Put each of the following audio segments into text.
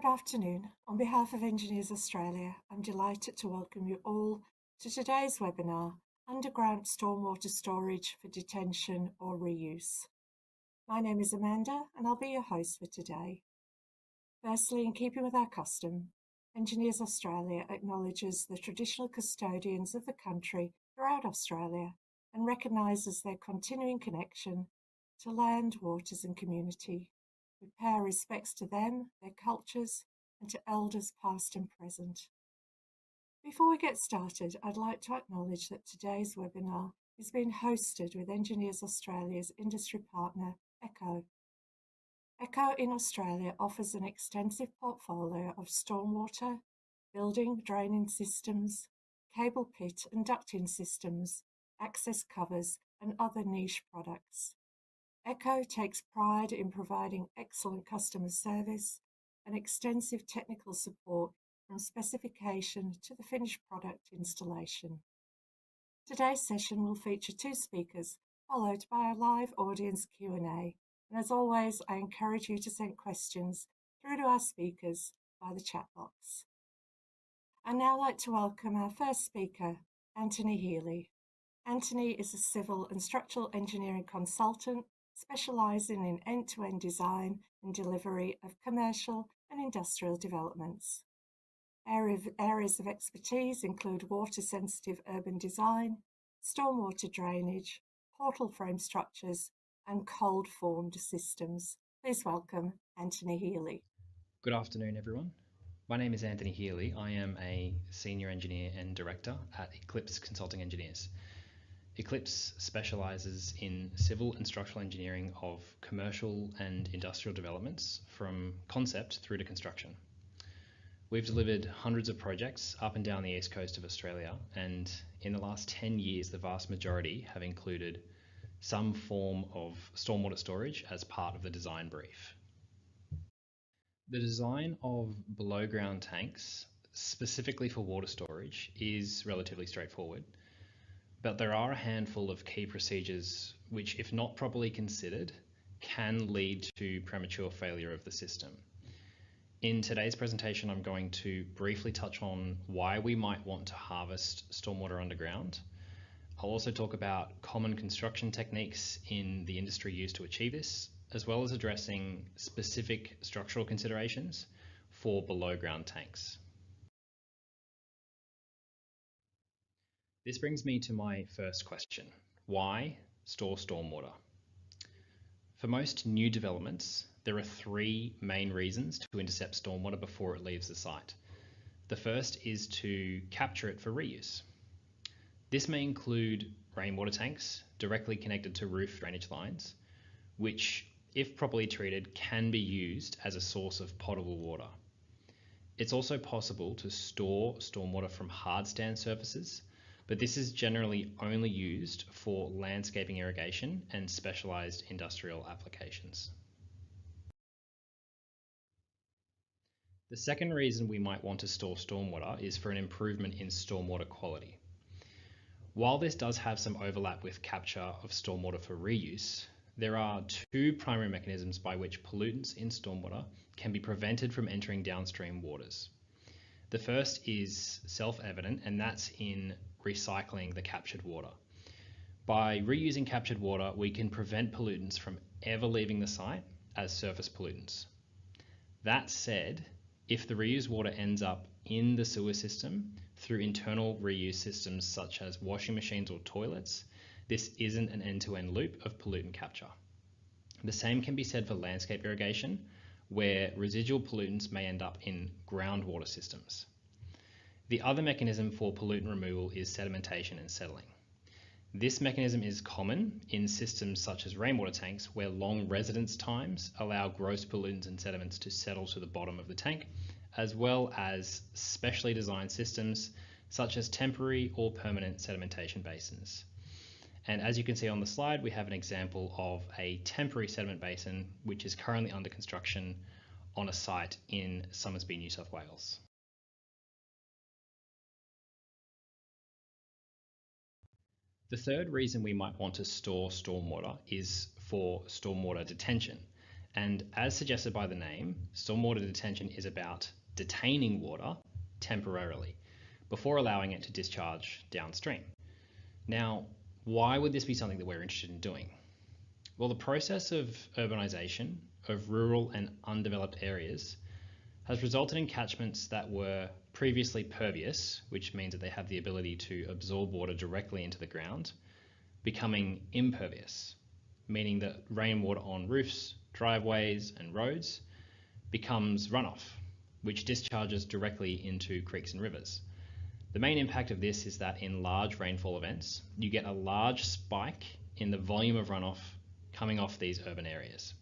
afternoon. On behalf of Engineers Australia, I'm delighted to welcome you all to today's webinar, Underground Stormwater Storage for Detention or Reuse. My name is Amanda and I'll be your host for today. Firstly, in keeping with our custom, Engineers Australia acknowledges the traditional custodians of the country throughout Australia and recognises their continuing connection to land, waters and community. We pay our respects to them, their cultures, and to elders past and present. Before we get started, I'd like to acknowledge that today's webinar is being hosted with Engineers Australia's industry partner, ECHO. ECHO in Australia offers an extensive portfolio of stormwater, building draining systems, cable pit and ducting systems, access covers, and other niche products. ECHO takes pride in providing excellent customer service and extensive technical support from specification to the finished product installation. Today's session will feature two speakers, followed by a live audience Q&A. And as always, I encourage you to send questions through to our speakers via the chat box. I'd now like to welcome our first speaker, Anthony Healy. Anthony is a civil and structural engineering consultant specialising in end-to-end design and delivery of commercial and industrial developments. Areas of expertise include water-sensitive urban design, stormwater drainage, portal frame structures, and cold-formed systems. Please welcome Anthony Healy. Good afternoon, everyone. My name is Anthony Healy. I am a Senior Engineer and Director at Eclipse Consulting Engineers. Eclipse specialises in civil and structural engineering of commercial and industrial developments from concept through to construction. We've delivered hundreds of projects up and down the east coast of Australia, and in the last 10 years, the vast majority have included some form of stormwater storage as part of the design brief. The design of below ground tanks, specifically for water storage, is relatively straightforward. But there are a handful of key procedures which, if not properly considered, can lead to premature failure of the system. In today's presentation, I'm going to briefly touch on why we might want to harvest stormwater underground. I'll also talk about common construction techniques in the industry used to achieve this, as well as addressing specific structural considerations for below ground tanks. This brings me to my first question. Why store stormwater? For most new developments, there are three main reasons to intercept stormwater before it leaves the site. The first is to capture it for reuse. This may include rainwater tanks directly connected to roof drainage lines, which, if properly treated, can be used as a source of potable water. It's also possible to store stormwater from hard stand surfaces, but this is generally only used for landscaping irrigation and specialised industrial applications. The second reason we might want to store stormwater is for an improvement in stormwater quality. While this does have some overlap with capture of stormwater for reuse, there are two primary mechanisms by which pollutants in stormwater can be prevented from entering downstream waters. The first is self-evident, and that's in recycling the captured water. By reusing captured water, we can prevent pollutants from ever leaving the site as surface pollutants. That said, if the reused water ends up in the sewer system through internal reuse systems such as washing machines or toilets, this isn't an end-to-end loop of pollutant capture. The same can be said for landscape irrigation, where residual pollutants may end up in groundwater systems. The other mechanism for pollutant removal is sedimentation and settling. This mechanism is common in systems such as rainwater tanks, where long residence times allow gross pollutants and sediments to settle to the bottom of the tank, as well as specially designed systems such as temporary or permanent sedimentation basins. And as you can see on the slide, we have an example of a temporary sediment basin which is currently under construction on a site in Somersby, New South Wales. The third reason we might want to store stormwater is for stormwater detention. And as suggested by the name, stormwater detention is about detaining water temporarily before allowing it to discharge downstream. Now, why would this be something that we're interested in doing? Well, the process of urbanisation of rural and undeveloped areas has resulted in catchments that were previously pervious, which means that they have the ability to absorb water directly into the ground, becoming impervious, meaning that rainwater on roofs, driveways, and roads becomes runoff, which discharges directly into creeks and rivers. The main impact of this is that in large rainfall events, you get a large spike in the volume of runoff coming off these urban areas.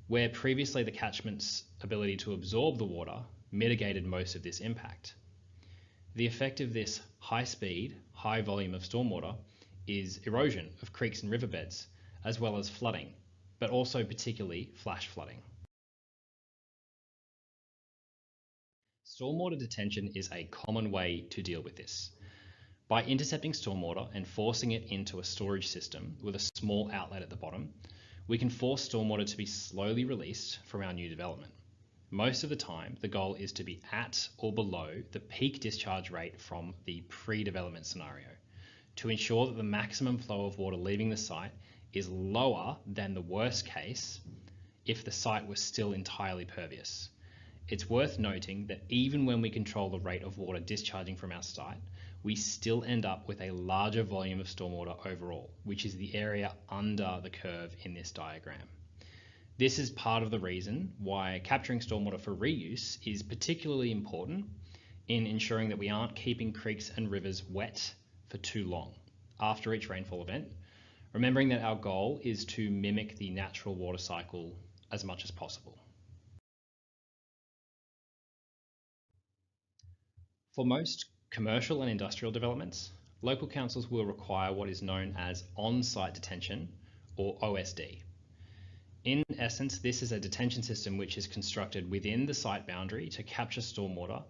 Where previously the catchment's ability to absorb the water mitigated most of this impact. The effect of this high speed, high volume of stormwater is erosion of creeks and riverbeds, as well as flooding, but also particularly flash flooding. Stormwater detention is a common way to deal with this. By intercepting stormwater and forcing it into a storage system with a small outlet at the bottom, we can force stormwater to be slowly released from our new development. Most of the time, the goal is to be at or below the peak discharge rate from the pre-development scenario to ensure that the maximum flow of water leaving the site is lower than the worst case if the site was still entirely pervious. It's worth noting that even when we control the rate of water discharging from our site, we still end up with a larger volume of stormwater overall, which is the area under the curve in this diagram. This is part of the reason why capturing stormwater for reuse is particularly important in ensuring that we aren't keeping creeks and rivers wet for too long after each rainfall event, remembering that our goal is to mimic the natural water cycle as much as possible. For most commercial and industrial developments, local councils will require what is known as on-site detention, or OSD. In essence, this is a detention system which is constructed within the site boundary to capture stormwater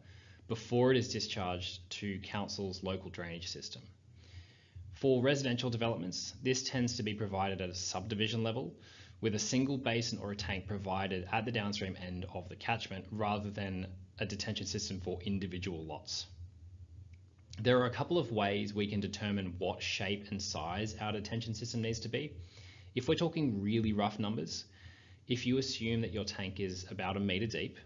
before it is discharged to council's local drainage system. For residential developments, this tends to be provided at a subdivision level with a single basin or a tank provided at the downstream end of the catchment rather than a detention system for individual lots. There are a couple of ways we can determine what shape and size our detention system needs to be. If we're talking really rough numbers, if you assume that your tank is about 1 meter deep,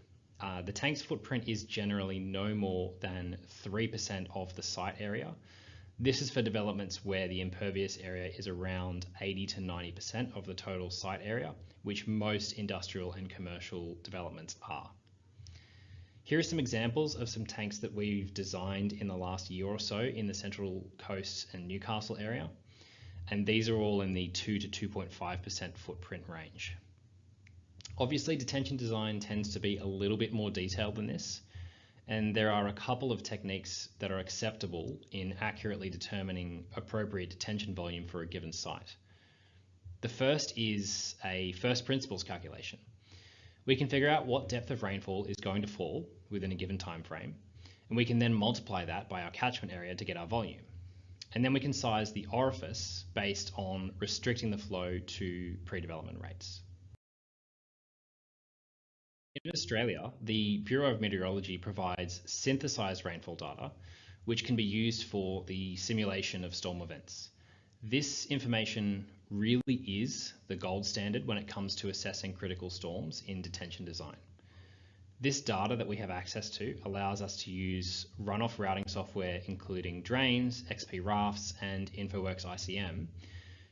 the tank's footprint is generally no more than 3% of the site area. This is for developments where the impervious area is around 80 to 90% of the total site area, which most industrial and commercial developments are. Here are some examples of some tanks that we've designed in the last year or so in the Central Coast and Newcastle area. And these are all in the 2 to 2.5% footprint range. Obviously, detention design tends to be a little bit more detailed than this, and there are a couple of techniques that are acceptable in accurately determining appropriate detention volume for a given site. The first is a first principles calculation. We can figure out what depth of rainfall is going to fall within a given time frame, and we can then multiply that by our catchment area to get our volume. And then we can size the orifice based on restricting the flow to pre-development rates. In Australia, the Bureau of Meteorology provides synthesized rainfall data, which can be used for the simulation of storm events. This information really is the gold standard when it comes to assessing critical storms in detention design. This data that we have access to allows us to use runoff routing software, including Drains, XP Rafts, and InfoWorks ICM,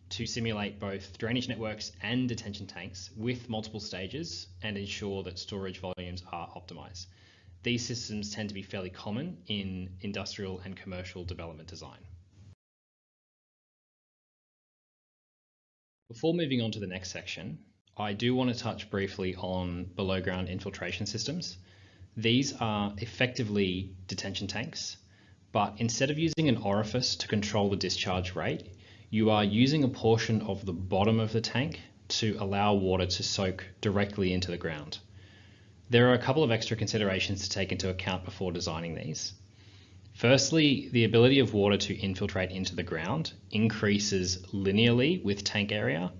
to simulate both drainage networks and detention tanks with multiple stages and ensure that storage volumes are optimized. These systems tend to be fairly common in industrial and commercial development design. Before moving on to the next section, I do want to touch briefly on below ground infiltration systems. These are effectively detention tanks, but instead of using an orifice to control the discharge rate, you are using a portion of the bottom of the tank to allow water to soak directly into the ground. There are a couple of extra considerations to take into account before designing these. Firstly, the ability of water to infiltrate into the ground increases linearly with tank area,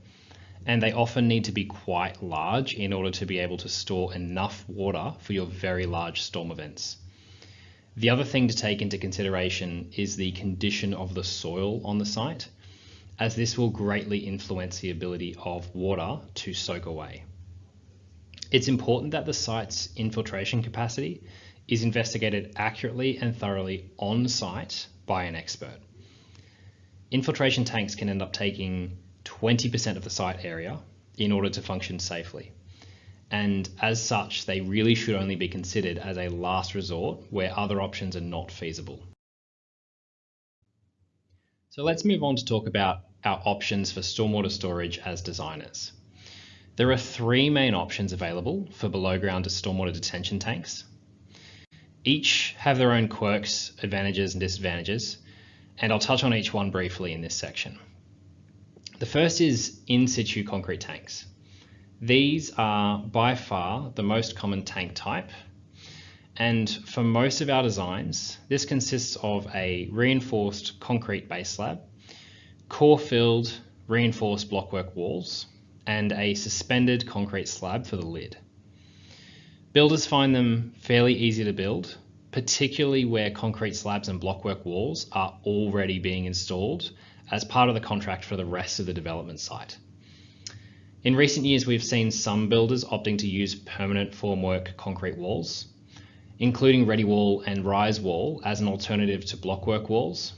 and they often need to be quite large in order to be able to store enough water for your very large storm events. The other thing to take into consideration is the condition of the soil on the site, as this will greatly influence the ability of water to soak away. It's important that the site's infiltration capacity is investigated accurately and thoroughly on site by an expert. Infiltration tanks can end up taking 20% of the site area in order to function safely. And as such, they really should only be considered as a last resort where other options are not feasible. So let's move on to talk about our options for stormwater storage as designers. There are three main options available for below ground stormwater detention tanks. Each have their own quirks, advantages and disadvantages, and I'll touch on each one briefly in this section. The first is in situ concrete tanks. These are by far the most common tank type, and for most of our designs, this consists of a reinforced concrete base slab, core-filled reinforced blockwork walls, and a suspended concrete slab for the lid. Builders find them fairly easy to build, particularly where concrete slabs and blockwork walls are already being installed as part of the contract for the rest of the development site. In recent years, we've seen some builders opting to use permanent formwork concrete walls, including ready wall and rise wall as an alternative to blockwork walls,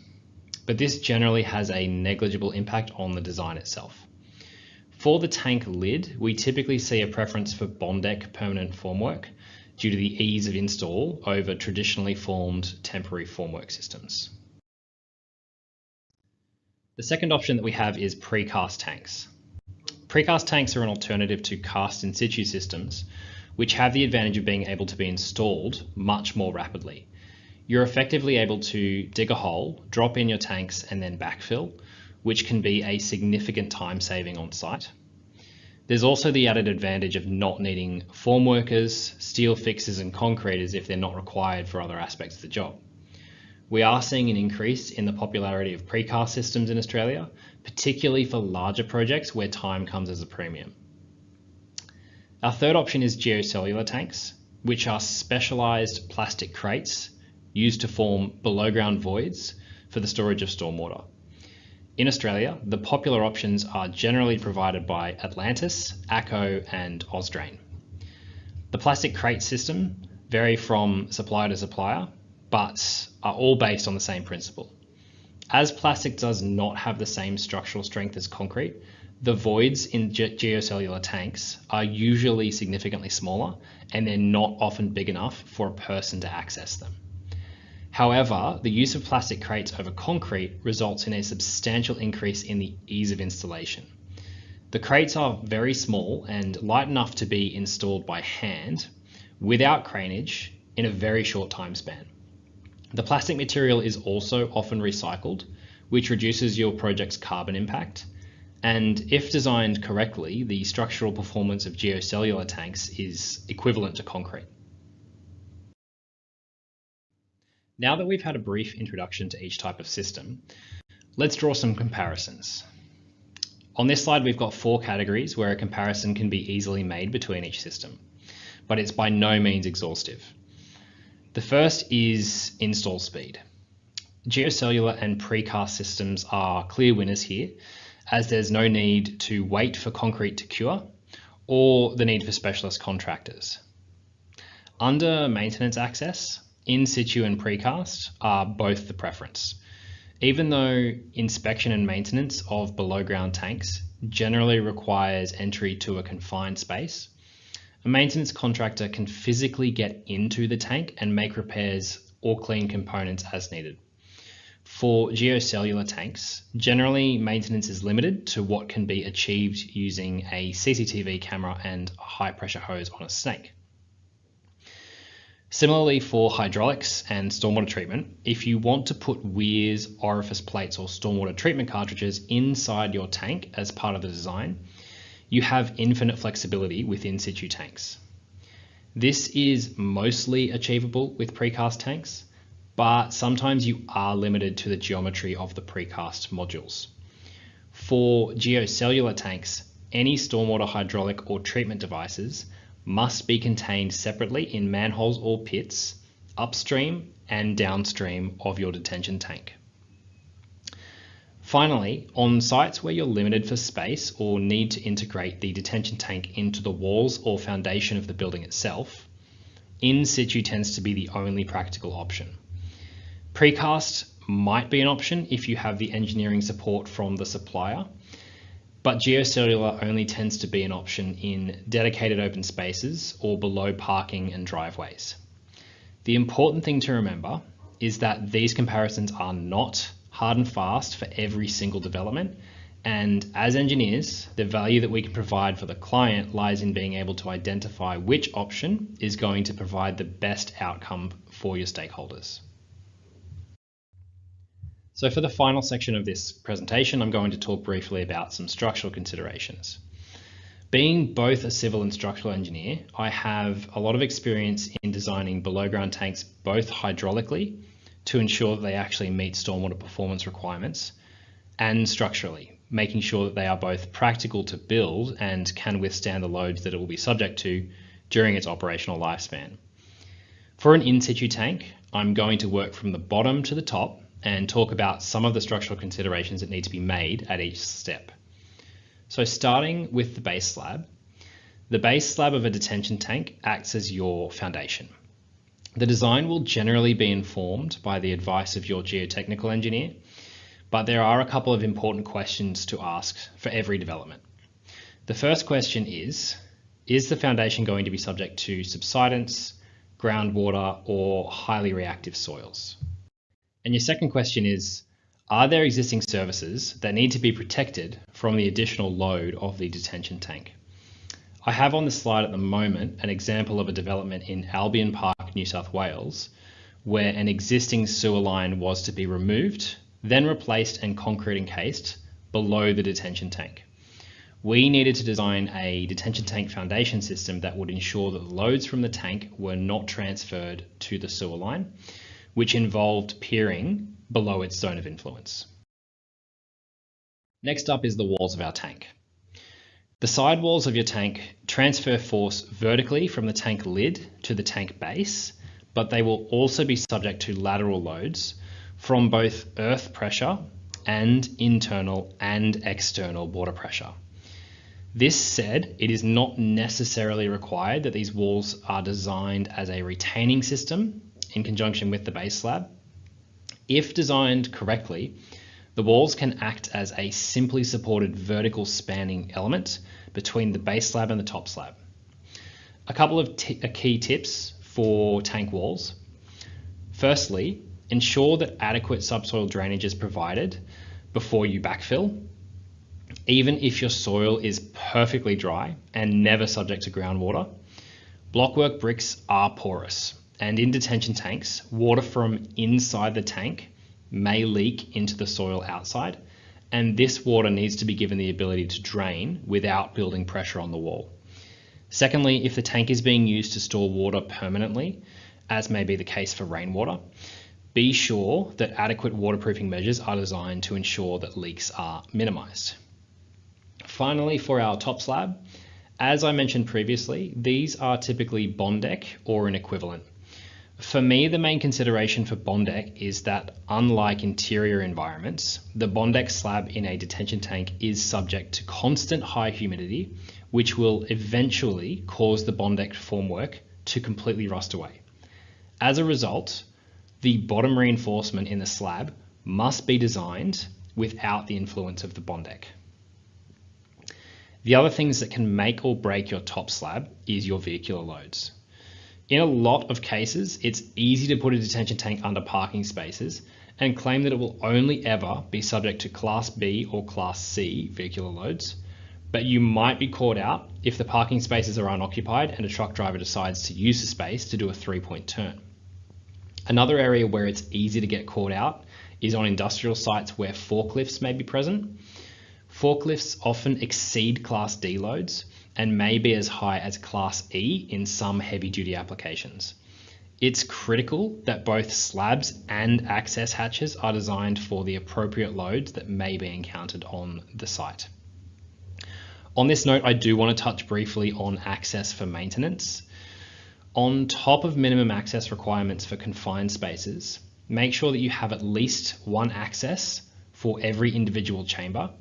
but this generally has a negligible impact on the design itself. For the tank lid, we typically see a preference for Bondec permanent formwork due to the ease of install over traditionally formed temporary formwork systems. The second option that we have is precast tanks. Precast tanks are an alternative to cast in situ systems, which have the advantage of being able to be installed much more rapidly. You're effectively able to dig a hole, drop in your tanks, and then backfill, which can be a significant time saving on site. There's also the added advantage of not needing form workers, steel fixers, and concreters if they're not required for other aspects of the job. We are seeing an increase in the popularity of precast systems in Australia, particularly for larger projects where time comes as a premium. Our third option is geocellular tanks, which are specialised plastic crates used to form below ground voids for the storage of stormwater. In Australia, the popular options are generally provided by Atlantis, ACO and Ausdrain. The plastic crate system vary from supplier to supplier, but are all based on the same principle. As plastic does not have the same structural strength as concrete, the voids in geocellular tanks are usually significantly smaller and they're not often big enough for a person to access them. However, the use of plastic crates over concrete results in a substantial increase in the ease of installation. The crates are very small and light enough to be installed by hand without craneage in a very short time span. The plastic material is also often recycled, which reduces your project's carbon impact. And if designed correctly, the structural performance of geocellular tanks is equivalent to concrete. Now that we've had a brief introduction to each type of system, let's draw some comparisons. On this slide, we've got 4 categories where a comparison can be easily made between each system, but it's by no means exhaustive. The first is install speed. Geocellular and precast systems are clear winners here, as there's no need to wait for concrete to cure or the need for specialist contractors. Under maintenance access, in situ and precast are both the preference. Even though inspection and maintenance of below ground tanks generally requires entry to a confined space, a maintenance contractor can physically get into the tank and make repairs or clean components as needed. For geocellular tanks, generally maintenance is limited to what can be achieved using a CCTV camera and a high pressure hose on a snake. Similarly for hydraulics and stormwater treatment, if you want to put weirs, orifice plates or stormwater treatment cartridges inside your tank as part of the design, you have infinite flexibility with in situ tanks. This is mostly achievable with precast tanks, but sometimes you are limited to the geometry of the precast modules. For geocellular tanks, any stormwater hydraulic or treatment devices must be contained separately in manholes or pits upstream and downstream of your detention tank. Finally, on sites where you're limited for space or need to integrate the detention tank into the walls or foundation of the building itself, in situ tends to be the only practical option. Precast might be an option if you have the engineering support from the supplier, but geocellular only tends to be an option in dedicated open spaces or below parking and driveways. The important thing to remember is that these comparisons are not hard and fast for every single development, and as engineers, the value that we can provide for the client lies in being able to identify which option is going to provide the best outcome for your stakeholders. So for the final section of this presentation, I'm going to talk briefly about some structural considerations. Being both a civil and structural engineer, I have a lot of experience in designing below ground tanks both hydraulically to ensure that they actually meet stormwater performance requirements, and structurally, making sure that they are both practical to build and can withstand the loads that it will be subject to during its operational lifespan. For an in situ tank, I'm going to work from the bottom to the top and talk about some of the structural considerations that need to be made at each step. So starting with the base slab of a detention tank acts as your foundation. The design will generally be informed by the advice of your geotechnical engineer, but there are a couple of important questions to ask for every development. The first question is the foundation going to be subject to subsidence, groundwater, or highly reactive soils? And your second question is, are there existing services that need to be protected from the additional load of the detention tank? I have on the slide at the moment an example of a development in Albion Park, New South Wales, where an existing sewer line was to be removed, then replaced and concrete encased below the detention tank. We needed to design a detention tank foundation system that would ensure that the loads from the tank were not transferred to the sewer line, which involved piering below its zone of influence. Next up is the walls of our tank. The side walls of your tank transfer force vertically from the tank lid to the tank base, but they will also be subject to lateral loads from both earth pressure and internal and external water pressure. This said, it is not necessarily required that these walls are designed as a retaining system in conjunction with the base slab. If designed correctly, the walls can act as a simply supported vertical spanning element between the base slab and the top slab. A couple of key tips for tank walls. Firstly, ensure that adequate subsoil drainage is provided before you backfill. Even if your soil is perfectly dry and never subject to groundwater, blockwork bricks are porous, and in detention tanks, water from inside the tank may leak into the soil outside, and this water needs to be given the ability to drain without building pressure on the wall. Secondly, if the tank is being used to store water permanently, as may be the case for rainwater, be sure that adequate waterproofing measures are designed to ensure that leaks are minimized. Finally, for our top slab, as I mentioned previously, these are typically Bondec or an equivalent. For me, the main consideration for Bondec is that unlike interior environments, the Bondec slab in a detention tank is subject to constant high humidity, which will eventually cause the Bondec formwork to completely rust away. As a result, the bottom reinforcement in the slab must be designed without the influence of the Bondec. The other things that can make or break your top slab is your vehicular loads. In a lot of cases, it's easy to put a detention tank under parking spaces and claim that it will only ever be subject to Class B or Class C vehicular loads, but you might be caught out if the parking spaces are unoccupied and a truck driver decides to use the space to do a 3-point turn. Another area where it's easy to get caught out is on industrial sites where forklifts may be present. Forklifts often exceed Class D loads and may be as high as Class E in some heavy-duty applications. It's critical that both slabs and access hatches are designed for the appropriate loads that may be encountered on the site. On this note, I do want to touch briefly on access for maintenance. On top of minimum access requirements for confined spaces, make sure that you have at least one access for every individual chamber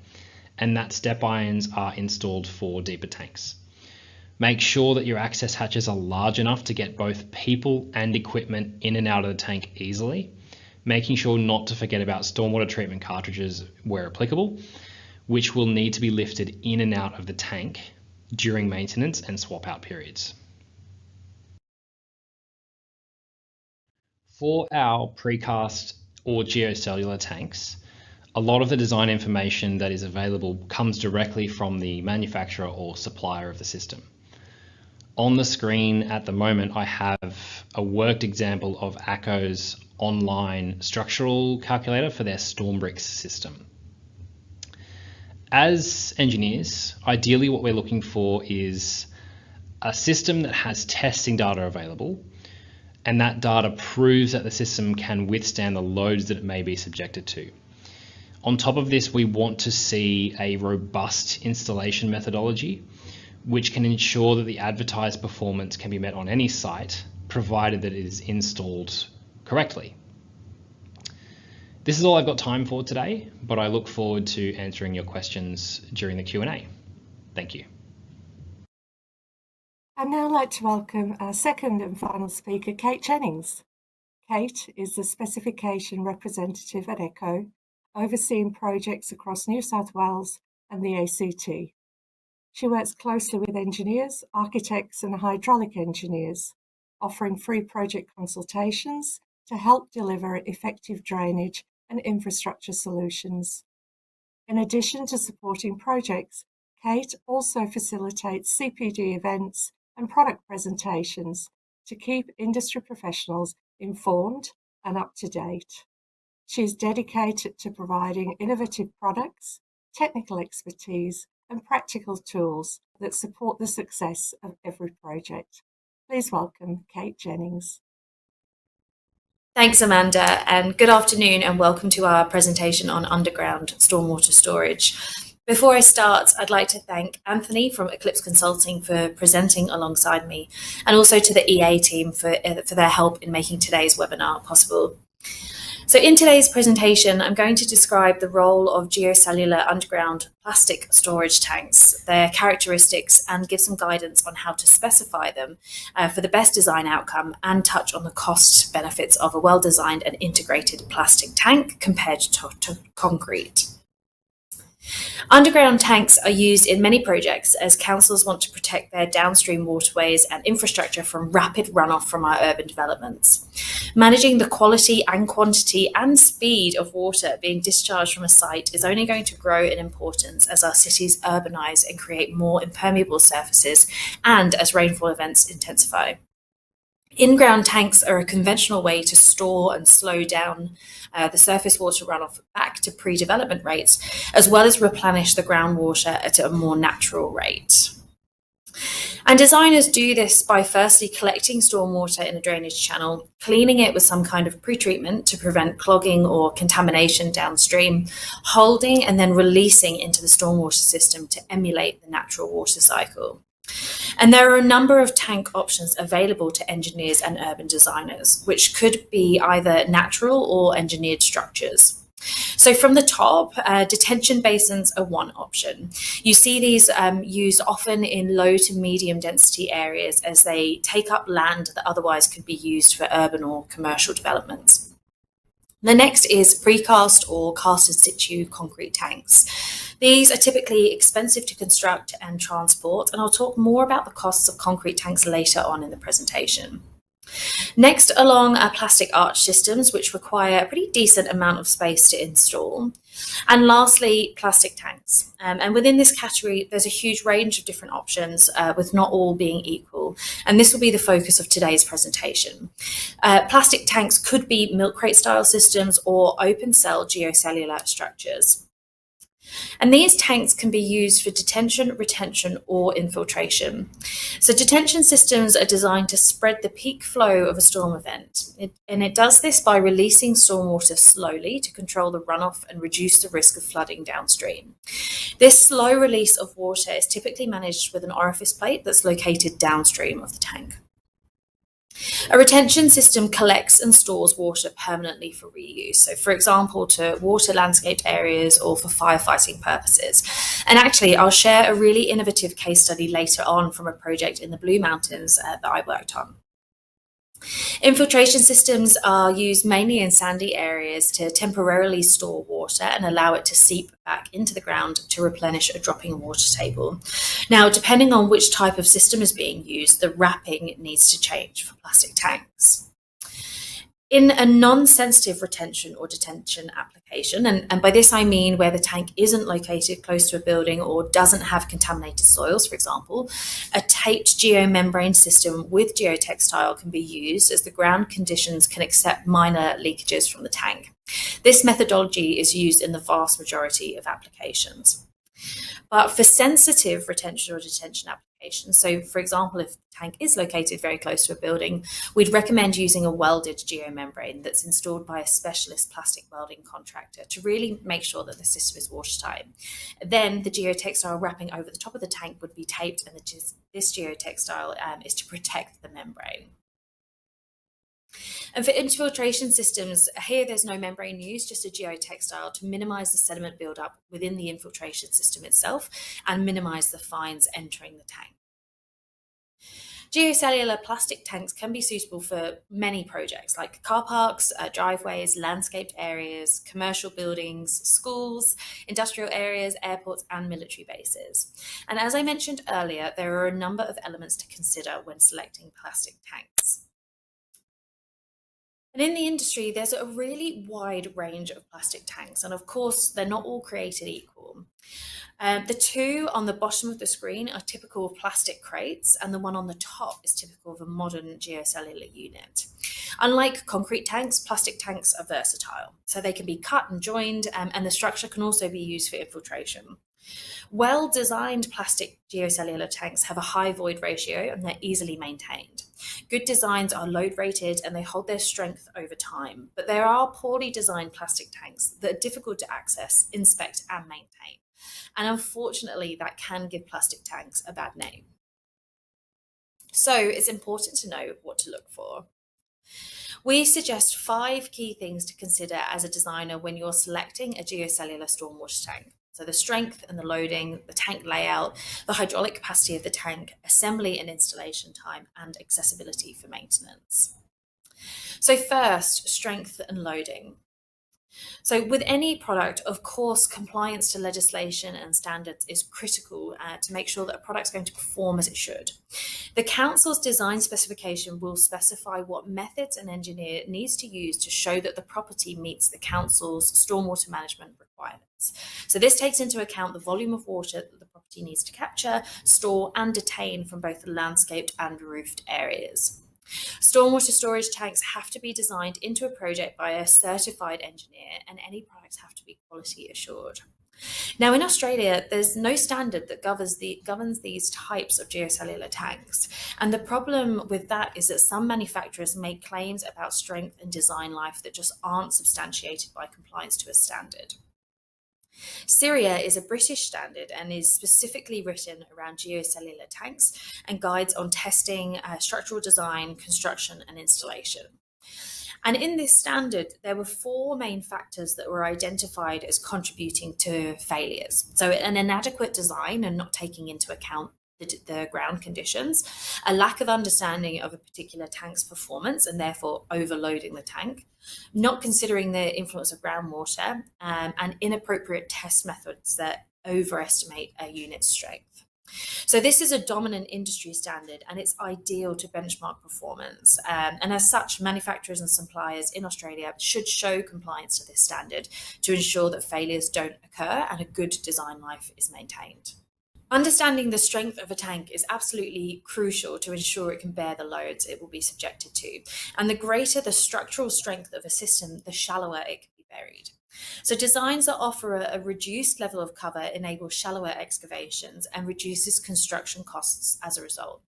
and that step irons are installed for deeper tanks. Make sure that your access hatches are large enough to get both people and equipment in and out of the tank easily, making sure not to forget about stormwater treatment cartridges where applicable, which will need to be lifted in and out of the tank during maintenance and swap out periods. For our precast or geocellular tanks, a lot of the design information that is available comes directly from the manufacturer or supplier of the system. On the screen at the moment, I have a worked example of ACCO's online structural calculator for their Stormbricks system. As engineers, ideally what we're looking for is a system that has testing data available, and that data proves that the system can withstand the loads that it may be subjected to. On top of this, we want to see a robust installation methodology, which can ensure that the advertised performance can be met on any site, provided that it is installed correctly. This is all I've got time for today, but I look forward to answering your questions during the Q&A. Thank you. I'd now like to welcome our second and final speaker, Kate Jennings. Kate is the specification representative at ECHO, overseeing projects across New South Wales and the ACT. She works closely with engineers, architects and hydraulic engineers, offering free project consultations to help deliver effective drainage and infrastructure solutions. In addition to supporting projects, Kate also facilitates CPD events and product presentations to keep industry professionals informed and up to date. She is dedicated to providing innovative products, technical expertise, and practical tools that support the success of every project. Please welcome Kate Jennings. Thanks, Amanda, and good afternoon and welcome to our presentation on underground stormwater storage. Before I start, I'd like to thank Anthony from Eclipse Consulting for presenting alongside me, and also to the EA team for their help in making today's webinar possible. So in today's presentation, I'm going to describe the role of geocellular underground plastic storage tanks, their characteristics, and give some guidance on how to specify them for the best design outcome, and touch on the cost benefits of a well-designed and integrated plastic tank compared to concrete. Underground tanks are used in many projects as councils want to protect their downstream waterways and infrastructure from rapid runoff from our urban developments. Managing the quality and quantity and speed of water being discharged from a site is only going to grow in importance as our cities urbanise and create more impermeable surfaces and as rainfall events intensify. In-ground tanks are a conventional way to store and slow down the surface water runoff back to pre-development rates, as well as replenish the groundwater at a more natural rate. And designers do this by firstly collecting stormwater in a drainage channel, cleaning it with some kind of pretreatment to prevent clogging or contamination downstream, holding and then releasing into the stormwater system to emulate the natural water cycle. And there are a number of tank options available to engineers and urban designers, which could be either natural or engineered structures. So from the top, detention basins are one option. You see these used often in low to medium density areas as they take up land that otherwise could be used for urban or commercial developments. The next is precast or cast in situ concrete tanks. These are typically expensive to construct and transport, and I'll talk more about the costs of concrete tanks later on in the presentation. Next along are plastic arch systems, which require a pretty decent amount of space to install. And lastly, plastic tanks. And within this category, there's a huge range of different options, with not all being equal. And this will be the focus of today's presentation. Plastic tanks could be milk crate style systems or open cell geocellular structures. And these tanks can be used for detention, retention, or infiltration. So detention systems are designed to spread the peak flow of a storm event. It does this by releasing stormwater slowly to control the runoff and reduce the risk of flooding downstream. This slow release of water is typically managed with an orifice plate that's located downstream of the tank. A retention system collects and stores water permanently for reuse. So, for example, to water landscaped areas or for firefighting purposes. And actually, I'll share a really innovative case study later on from a project in the Blue Mountains that I worked on. Infiltration systems are used mainly in sandy areas to temporarily store water and allow it to seep back into the ground to replenish a dropping water table. Now, depending on which type of system is being used, the wrapping needs to change for plastic tanks. In a non-sensitive retention or detention application, and by this I mean where the tank isn't located close to a building or doesn't have contaminated soils, for example, a taped geomembrane system with geotextile can be used as the ground conditions can accept minor leakages from the tank. This methodology is used in the vast majority of applications. But for sensitive retention or detention applications, so for example, if the tank is located very close to a building, we'd recommend using a welded geomembrane that's installed by a specialist plastic welding contractor to really make sure that the system is watertight. Then the geotextile wrapping over the top of the tank would be taped, and this geotextile is to protect the membrane. And for infiltration systems, here there's no membrane used, just a geotextile to minimize the sediment buildup within the infiltration system itself and minimize the fines entering the tank. Geocellular plastic tanks can be suitable for many projects like car parks, driveways, landscaped areas, commercial buildings, schools, industrial areas, airports, and military bases. And as I mentioned earlier, there are a number of elements to consider when selecting plastic tanks. And in the industry, there's a really wide range of plastic tanks, and of course, they're not all created equal. The two on the bottom of the screen are typical of plastic crates, and the one on the top is typical of a modern geocellular unit. Unlike concrete tanks, plastic tanks are versatile, so they can be cut and joined, and the structure can also be used for infiltration. Well-designed plastic geocellular tanks have a high void ratio and they're easily maintained. Good designs are load rated and they hold their strength over time, but there are poorly designed plastic tanks that are difficult to access, inspect, and maintain. And unfortunately, that can give plastic tanks a bad name. So it's important to know what to look for. We suggest 5 key things to consider as a designer when you're selecting a geocellular stormwater tank. So the strength and the loading, the tank layout, the hydraulic capacity of the tank, assembly and installation time, and accessibility for maintenance. So first, strength and loading. So with any product, of course, compliance to legislation and standards is critical to make sure that a product's going to perform as it should. The council's design specification will specify what methods an engineer needs to use to show that the property meets the council's stormwater management requirements. So this takes into account the volume of water that the property needs to capture, store, and detain from both the landscaped and roofed areas. Stormwater storage tanks have to be designed into a project by a certified engineer, and any products have to be quality assured. Now, in Australia, there's no standard that governs these types of geocellular tanks. And the problem with that is that some manufacturers make claims about strength and design life that just aren't substantiated by compliance to a standard. Syria is a British standard and is specifically written around geocellular tanks and guides on testing, structural design, construction, and installation. And in this standard, there were 4 main factors that were identified as contributing to failures. So an inadequate design and not taking into account the ground conditions, a lack of understanding of a particular tank's performance and therefore overloading the tank, not considering the influence of groundwater, and inappropriate test methods that overestimate a unit's strength. So this is a dominant industry standard and it's ideal to benchmark performance. And as such, manufacturers and suppliers in Australia should show compliance to this standard to ensure that failures don't occur and a good design life is maintained. Understanding the strength of a tank is absolutely crucial to ensure it can bear the loads it will be subjected to. And the greater the structural strength of a system, the shallower it can be buried. So designs that offer a reduced level of cover enable shallower excavations and reduces construction costs as a result.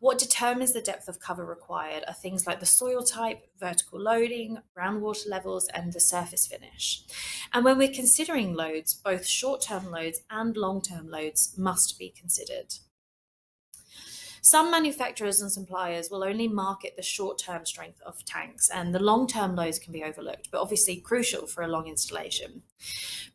What determines the depth of cover required are things like the soil type, vertical loading, groundwater levels, and the surface finish. And when we're considering loads, both short-term loads and long-term loads must be considered. Some manufacturers and suppliers will only market the short-term strength of tanks, and the long-term loads can be overlooked, but obviously crucial for a long installation.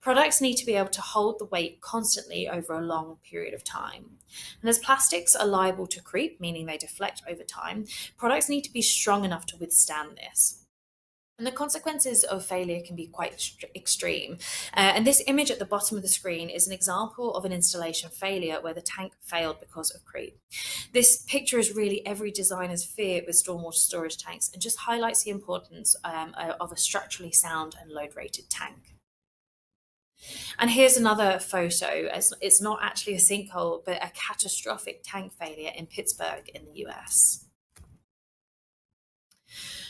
Products need to be able to hold the weight constantly over a long period of time. And as plastics are liable to creep, meaning they deflect over time, products need to be strong enough to withstand this. And the consequences of failure can be quite extreme. And this image at the bottom of the screen is an example of an installation failure where the tank failed because of creep. This picture is really every designer's fear with stormwater storage tanks and just highlights the importance of a structurally sound and load-rated tank. And here's another photo. It's not actually a sinkhole, but a catastrophic tank failure in Pittsburgh in the US.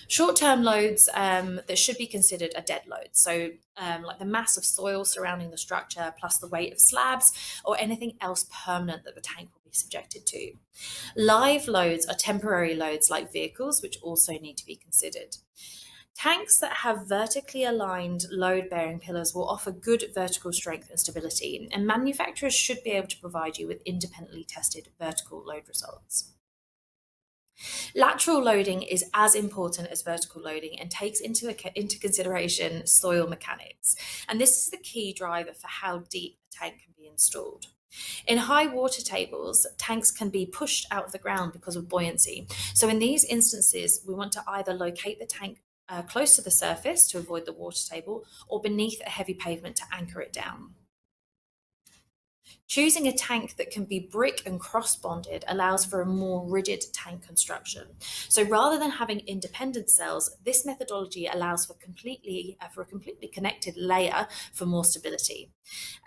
Short-term loads that should be considered are dead loads. So like the mass of soil surrounding the structure plus the weight of slabs or anything else permanent that the tank will be subjected to. Live loads are temporary loads like vehicles, which also need to be considered. Tanks that have vertically aligned load-bearing pillars will offer good vertical strength and stability, and manufacturers should be able to provide you with independently tested vertical load results. Lateral loading is as important as vertical loading and takes into consideration soil mechanics. And this is the key driver for how deep a tank can be installed. In high water tables, tanks can be pushed out of the ground because of buoyancy. So in these instances, we want to either locate the tank close to the surface to avoid the water table or beneath a heavy pavement to anchor it down. Choosing a tank that can be brick and cross-bonded allows for a more rigid tank construction. So rather than having independent cells, this methodology allows for a completely connected layer for more stability.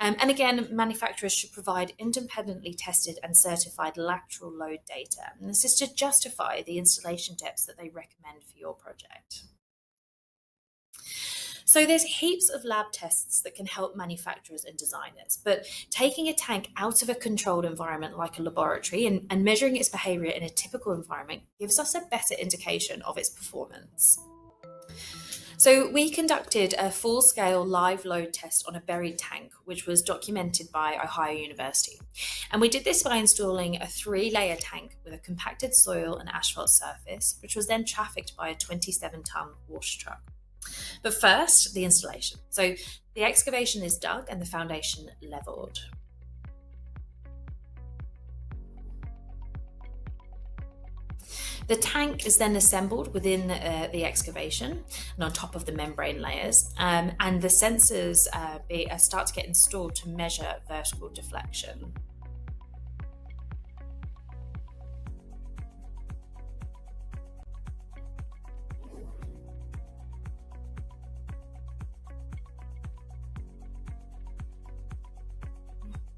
And again, manufacturers should provide independently tested and certified lateral load data. And this is to justify the installation depths that they recommend for your project. So there's heaps of lab tests that can help manufacturers and designers, but taking a tank out of a controlled environment like a laboratory and measuring its behavior in a typical environment gives us a better indication of its performance. So we conducted a full-scale live load test on a buried tank, which was documented by Ohio University. And we did this by installing a 3-layer tank with a compacted soil and asphalt surface, which was then trafficked by a 27-ton water truck. But first, the installation. So the excavation is dug and the foundation leveled. The tank is then assembled within the excavation and on top of the membrane layers, and the sensors start to get installed to measure vertical deflection.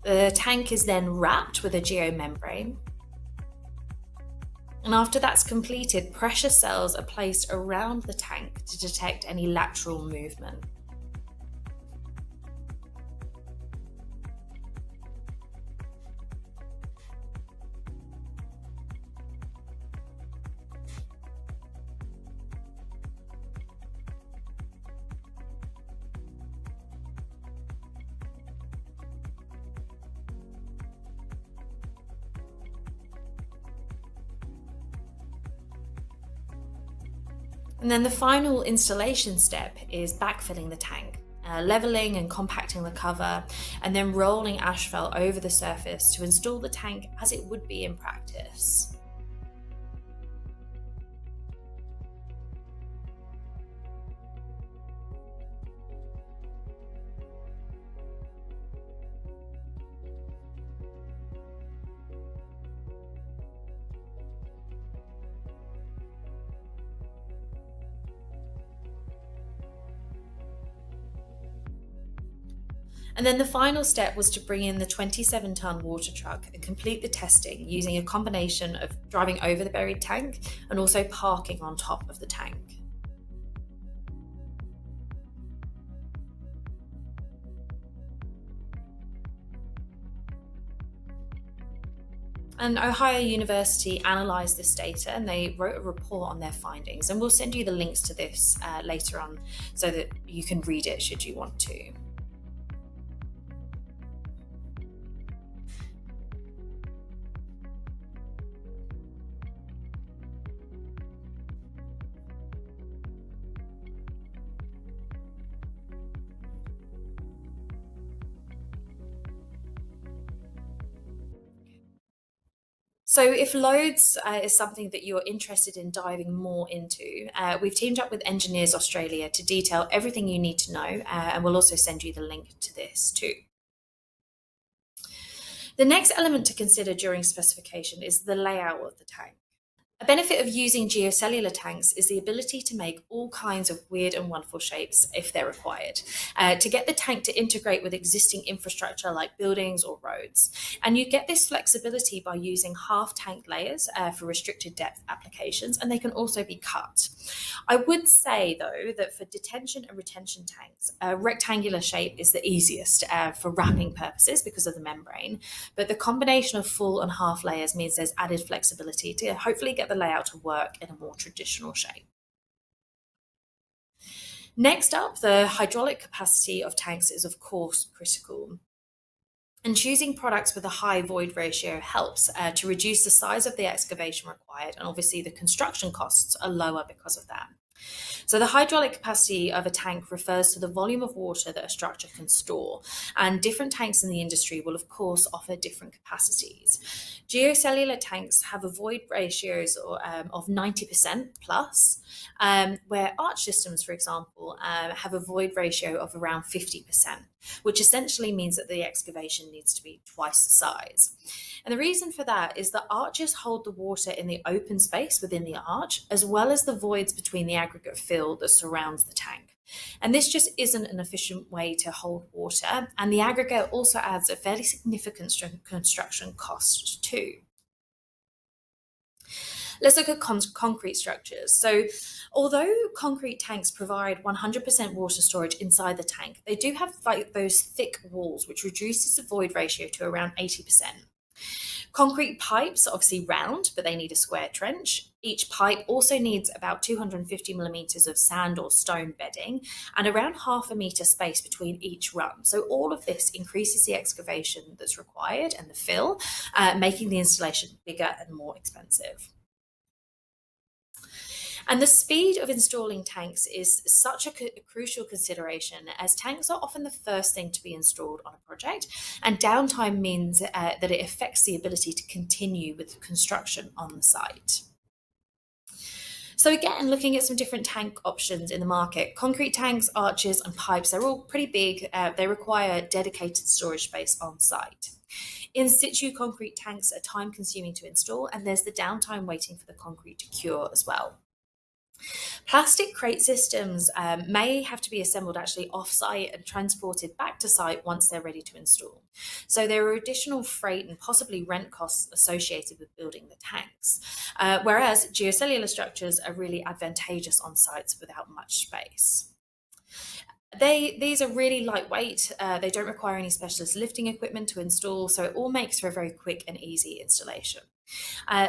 The tank is then wrapped with a geomembrane. And after that's completed, pressure cells are placed around the tank to detect any lateral movement. And then the final installation step is backfilling the tank, leveling and compacting the cover, and then rolling asphalt over the surface to install the tank as it would be in practice. And then the final step was to bring in the 27-ton water truck and complete the testing using a combination of driving over the buried tank and also parking on top of the tank. And Ohio University analysed this data and they wrote a report on their findings. And we'll send you the links to this later on so that you can read it should you want to. So if loads is something that you're interested in diving more into, we've teamed up with Engineers Australia to detail everything you need to know, and we'll also send you the link to this too. The next element to consider during specification is the layout of the tank. A benefit of using geocellular tanks is the ability to make all kinds of weird and wonderful shapes if they're required, to get the tank to integrate with existing infrastructure like buildings or roads. And you get this flexibility by using half tank layers for restricted depth applications, and they can also be cut. I would say, though, that for detention and retention tanks, a rectangular shape is the easiest for wrapping purposes because of the membrane, but the combination of full and half layers means there's added flexibility to hopefully get the layout to work in a more traditional shape. Next up, the hydraulic capacity of tanks is of course critical. And choosing products with a high void ratio helps to reduce the size of the excavation required, and obviously the construction costs are lower because of that. So the hydraulic capacity of a tank refers to the volume of water that a structure can store, and different tanks in the industry will of course offer different capacities. Geocellular tanks have a void ratios of 90% plus, where arch systems, for example, have a void ratio of around 50%, which essentially means that the excavation needs to be twice the size. And the reason for that is that arches hold the water in the open space within the arch, as well as the voids between the aggregate fill that surrounds the tank. And this just isn't an efficient way to hold water, and the aggregate also adds a fairly significant construction cost too. Let's look at concrete structures. So although concrete tanks provide 100% water storage inside the tank, they do have like those thick walls, which reduces the void ratio to around 80%. Concrete pipes are obviously round, but they need a square trench. Each pipe also needs about 250 millimeters of sand or stone bedding and around half a meter space between each run. So all of this increases the excavation that's required and the fill, making the installation bigger and more expensive. And the speed of installing tanks is such a crucial consideration, as tanks are often the first thing to be installed on a project, and downtime means that it affects the ability to continue with construction on the site. So again, looking at some different tank options in the market, concrete tanks, arches and pipes, they're all pretty big. They require dedicated storage space on site. In situ concrete tanks are time consuming to install, and there's the downtime waiting for the concrete to cure as well. Plastic crate systems may have to be assembled actually off-site and transported back to site once they're ready to install. So there are additional freight and possibly rent costs associated with building the tanks, whereas geocellular structures are really advantageous on sites without much space. These are really lightweight. They don't require any specialist lifting equipment to install, so it all makes for a very quick and easy installation.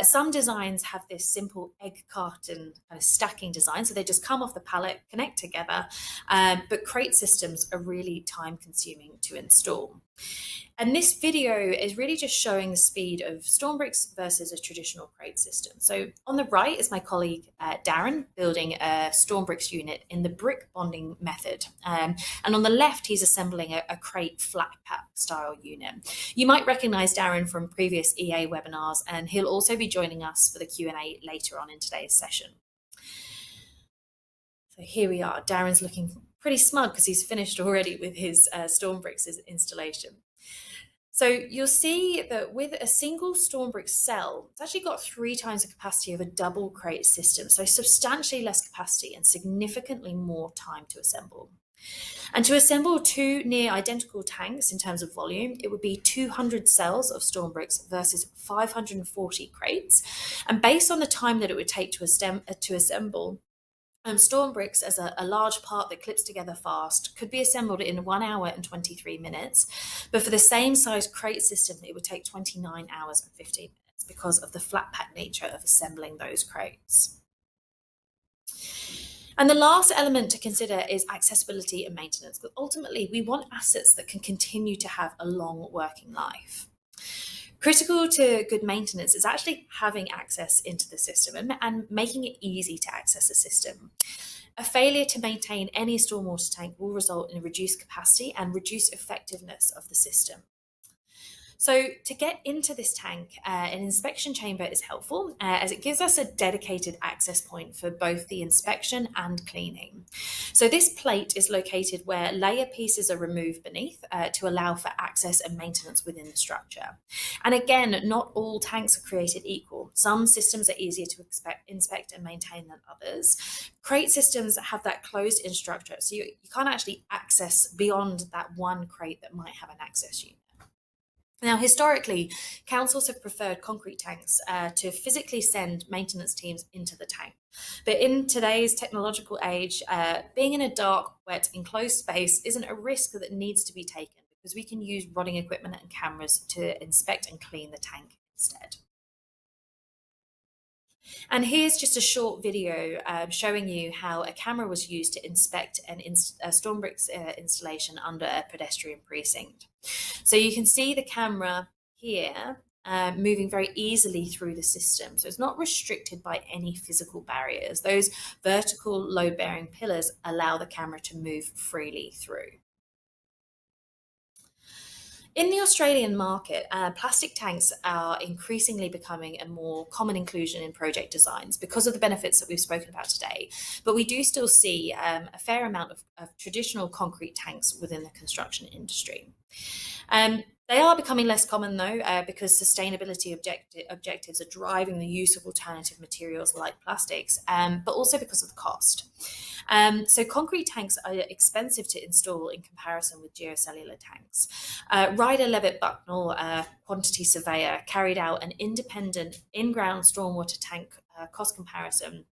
Some designs have this simple egg carton kind of stacking design, so they just come off the pallet, connect together, but crate systems are really time consuming to install. And this video is really just showing the speed of storm bricks versus a traditional crate system. So on the right is my colleague Darren building a storm bricks unit in the brick bonding method. And on the left, he's assembling a crate flat pack style unit. You might recognize Darren from previous EA webinars, and he'll also be joining us for the Q&A later on in today's session. So here we are. Darren's looking pretty smug because he's finished already with his storm bricks installation. So you'll see that with a single Stormbrick cell, it's actually got 3 times the capacity of a double crate system, so substantially less capacity and significantly more time to assemble. And to assemble 2 near identical tanks in terms of volume, it would be 200 cells of Stormbricks versus 540 crates. And based on the time that it would take to assemble, storm bricks as a large part that clips together fast could be assembled in 1 hour and 23 minutes, but for the same size crate system, it would take 29 hours and 15 minutes. because of the flat pack nature of assembling those crates. And the last element to consider is accessibility and maintenance, because ultimately we want assets that can continue to have a long working life. Critical to good maintenance is actually having access into the system and making it easy to access the system. A failure to maintain any stormwater tank will result in reduced capacity and reduced effectiveness of the system. So to get into this tank, an inspection chamber is helpful as it gives us a dedicated access point for both the inspection and cleaning. So this plate is located where layer pieces are removed beneath to allow for access and maintenance within the structure. And again, not all tanks are created equal. Some systems are easier to inspect and maintain than others. Crate systems have that closed-in structure, so you can't actually access beyond that one crate that might have an access unit. Now, historically, councils have preferred concrete tanks to physically send maintenance teams into the tank. But in today's technological age, being in a dark, wet, enclosed space isn't a risk that needs to be taken, because we can use rodding equipment and cameras to inspect and clean the tank instead. And here's just a short video showing you how a camera was used to inspect a Stormbricks installation under a pedestrian precinct. So you can see the camera here moving very easily through the system. So it's not restricted by any physical barriers. Those vertical load-bearing pillars allow the camera to move freely through. In the Australian market, plastic tanks are increasingly becoming a more common inclusion in project designs because of the benefits that we've spoken about today. But we do still see a fair amount of traditional concrete tanks within the construction industry. They are becoming less common though, because sustainability objectives are driving the use of alternative materials like plastics, but also because of the cost. So concrete tanks are expensive to install in comparison with geocellular tanks. Ryder Levitt Bucknell, quantity surveyor, carried out an independent in-ground stormwater tank cost comparison,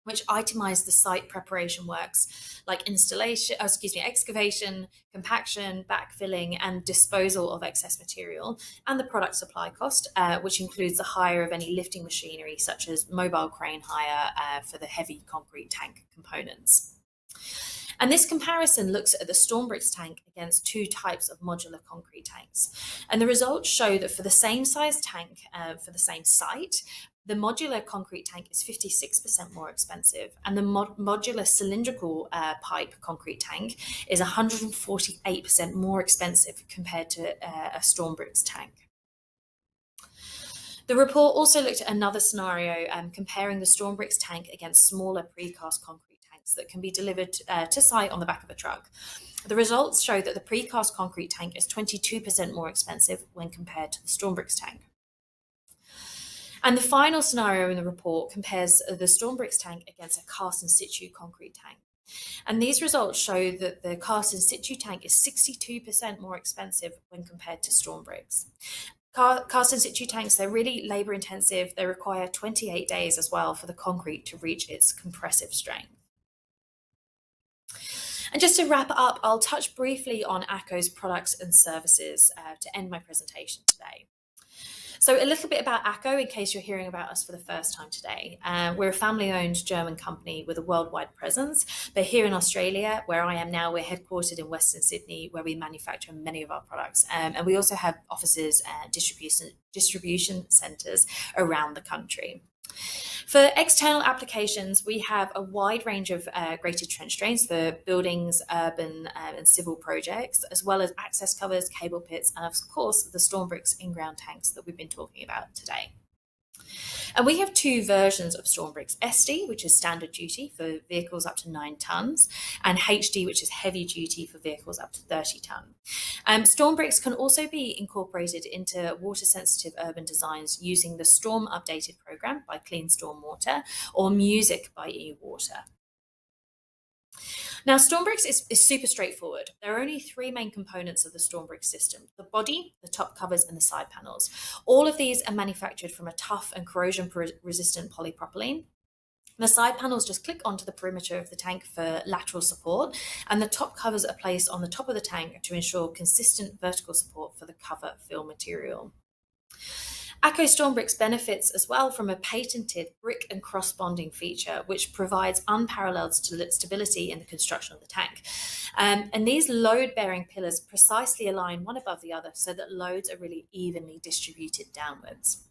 which itemized the site preparation works like excavation, compaction, backfilling, and disposal of excess material, and the product supply cost, which includes the hire of any lifting machinery, such as mobile crane hire for the heavy concrete tank components. And this comparison looks at the Stormbricks tank against two types of modular concrete tanks. And the results show that for the same size tank, for the same site, the modular concrete tank is 56% more expensive, and the modular cylindrical pipe concrete tank is 148% more expensive compared to a Stormbricks tank. The report also looked at another scenario comparing the Stormbricks tank against smaller precast concrete tanks that can be delivered to site on the back of a truck. The results show that the precast concrete tank is 22% more expensive when compared to the Stormbricks tank. And the final scenario in the report compares the Stormbricks tank against a cast in situ concrete tank. And these results show that the cast in situ tank is 62% more expensive when compared to Stormbricks. Cast in situ tanks, they're really labour intensive. They require 28 days as well for the concrete to reach its compressive strength. And just to wrap up, I'll touch briefly on ACCO's products and services to end my presentation today. So a little bit about ACCO, in case you're hearing about us for the first time today. We're a family-owned German company with a worldwide presence, but here in Australia, where I am now, we're headquartered in Western Sydney, where we manufacture many of our products. And we also have offices and distribution centres around the country. For external applications, we have a wide range of graded trench drains for buildings, urban and civil projects, as well as access covers, cable pits, and of course, the Stormbricks in-ground tanks that we've been talking about today. And we have two versions of Stormbricks: SD, which is standard duty for vehicles up to 9 tonnes, and HD, which is heavy duty for vehicles up to 30 tonne. Stormbricks can also be incorporated into water-sensitive urban designs using the Storm Updated program by Clean Stormwater or Music by eWater. Now, Stormbricks is super straightforward. There are only 3 main components of the Stormbricks system: the body, the top covers, and the side panels. All of these are manufactured from a tough and corrosion-resistant polypropylene. The side panels just click onto the perimeter of the tank for lateral support, and the top covers are placed on the top of the tank to ensure consistent vertical support for the cover fill material. ACCO Stormbricks benefits as well from a patented brick and cross bonding feature, which provides unparalleled stability in the construction of the tank. And these load-bearing pillars precisely align one above the other so that loads are really evenly distributed downwards.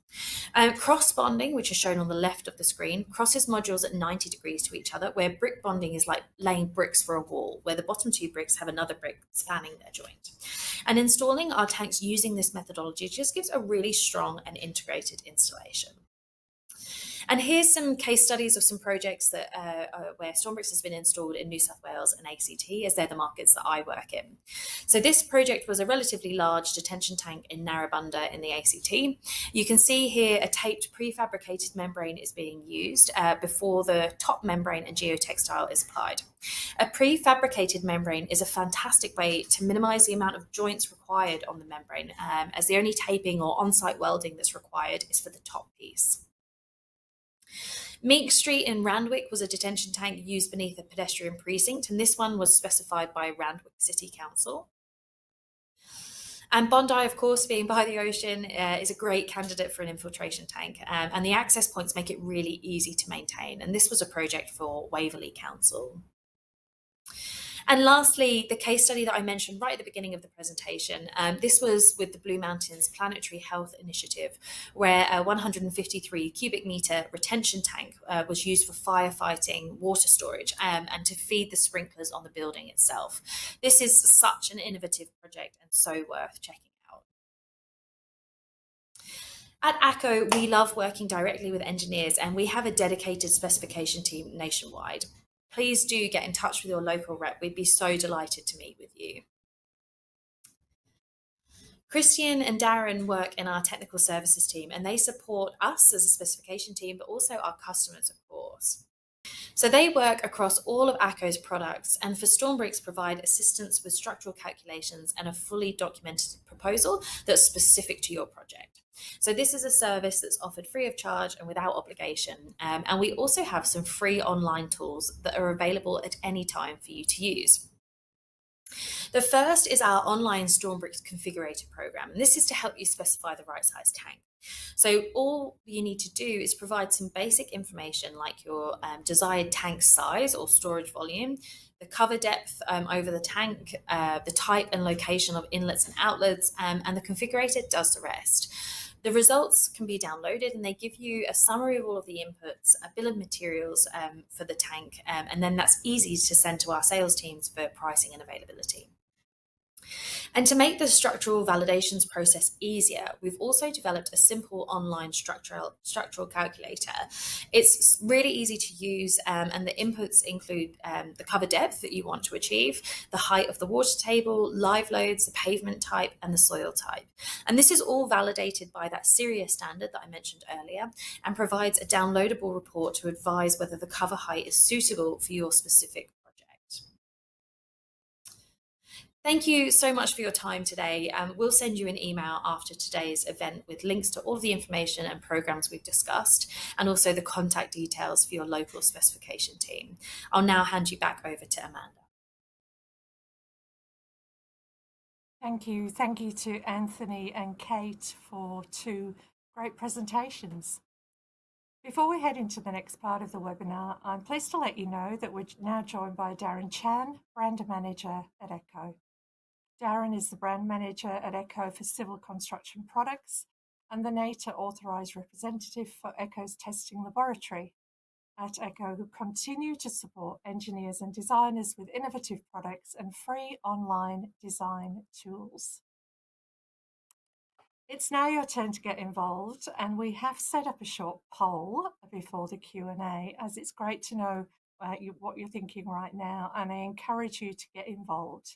Cross bonding, which is shown on the left of the screen, crosses modules at 90 degrees to each other, where brick bonding is like laying bricks for a wall, where the bottom two bricks have another brick spanning their joint. And installing our tanks using this methodology just gives a really strong and integrated installation. And here's some case studies of some projects that where Stormbricks has been installed in New South Wales and ACT, as they're the markets that I work in. So this project was a relatively large detention tank in Narrabundah in the ACT. You can see here a taped prefabricated membrane is being used before the top membrane and geotextile is applied. A prefabricated membrane is a fantastic way to minimise the amount of joints required on the membrane, as the only taping or on-site welding that's required is for the top piece. Meek Street in Randwick was a detention tank used beneath a pedestrian precinct, and this one was specified by Randwick City Council. And Bondi, of course, being by the ocean, is a great candidate for an infiltration tank, and the access points make it really easy to maintain. And this was a project for Waverley Council. And lastly, the case study that I mentioned right at the beginning of the presentation, this was with the Blue Mountains Planetary Health Initiative, where a 153 cubic metre retention tank was used for firefighting water storage and to feed the sprinklers on the building itself. This is such an innovative project and so worth checking out. At ACCO, we love working directly with engineers, and we have a dedicated specification team nationwide. Please do get in touch with your local rep. We'd be so delighted to meet with you. Christian and Darren work in our technical services team, and they support us as a specification team, but also our customers, of course. So they work across all of ACCO's products, and for Stormbricks provide assistance with structural calculations and a fully documented proposal that's specific to your project. So this is a service that's offered free of charge and without obligation. And we also have some free online tools that are available at any time for you to use. The first is our online Stormbricks configurator program, and this is to help you specify the right size tank. So all you need to do is provide some basic information like your desired tank size or storage volume, the cover depth over the tank, the type and location of inlets and outlets, and the configurator does the rest. The results can be downloaded, and they give you a summary of all of the inputs, a bill of materials for the tank, and then that's easy to send to our sales teams for pricing and availability. And to make the structural validations process easier, we've also developed a simple online structural calculator. It's really easy to use, and the inputs include the cover depth that you want to achieve, the height of the water table, live loads, the pavement type, and the soil type. And this is all validated by that SIRIA standard that I mentioned earlier, and provides a downloadable report to advise whether the cover height is suitable for your specific project. Thank you so much for your time today. We'll send you an email after today's event with links to all of the information and programs we've discussed, and also the contact details for your local specification team. I'll now hand you back over to Amanda. Thank you. Thank you to Anthony and Kate for two great presentations. Before we head into the next part of the webinar, I'm pleased to let you know that we're now joined by Darren Chan, Brand Manager at ECCO. Darren is the Brand Manager at ECCO for Civil Construction Products and the NATA Authorised Representative for ECCO's testing laboratory at ECCO, who continue to support engineers and designers with innovative products and free online design tools. It's now your turn to get involved, and we have set up a short poll before the Q&A, as it's great to know what you're thinking right now, and I encourage you to get involved.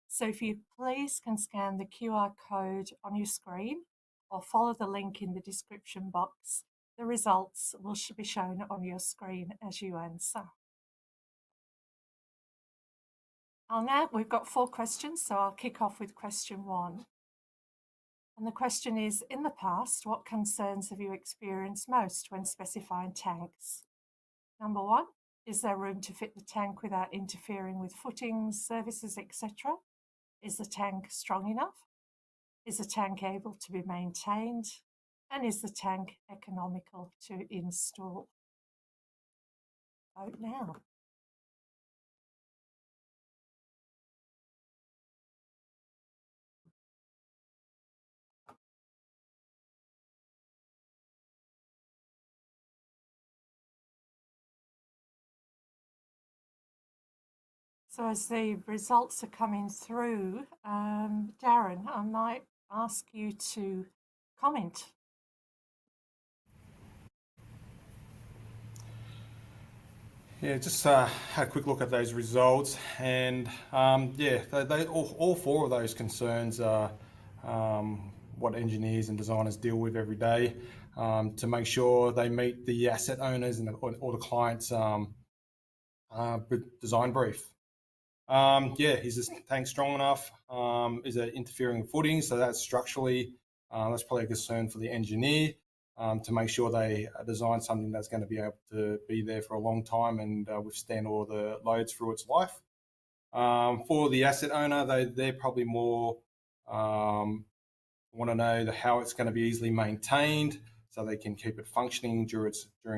So if you please can scan the QR code on your screen or follow the link in the description box, the results will be shown on your screen as you answer. We've got 4 questions, so I'll kick off with question 1. And the question is, in the past, what concerns have you experienced most when specifying tanks? Number 1, is there room to fit the tank without interfering with footings, services, etc.? Is the tank strong enough? Is the tank able to be maintained? And is the tank economical to install? Vote now. So as the results are coming through, Darren, I might ask you to comment. Yeah, just had a quick look at those results, and yeah, all four of those concerns are what engineers and designers deal with every day to make sure they meet the asset owners and or the clients' design brief. Yeah, is this tank strong enough? Is it interfering with footing? So that's structurally, that's probably a concern for the engineer to make sure they design something that's going to be able to be there for a long time and withstand all the loads through its life. For the asset owner, they're probably more want to know how it's going to be easily maintained so they can keep it functioning during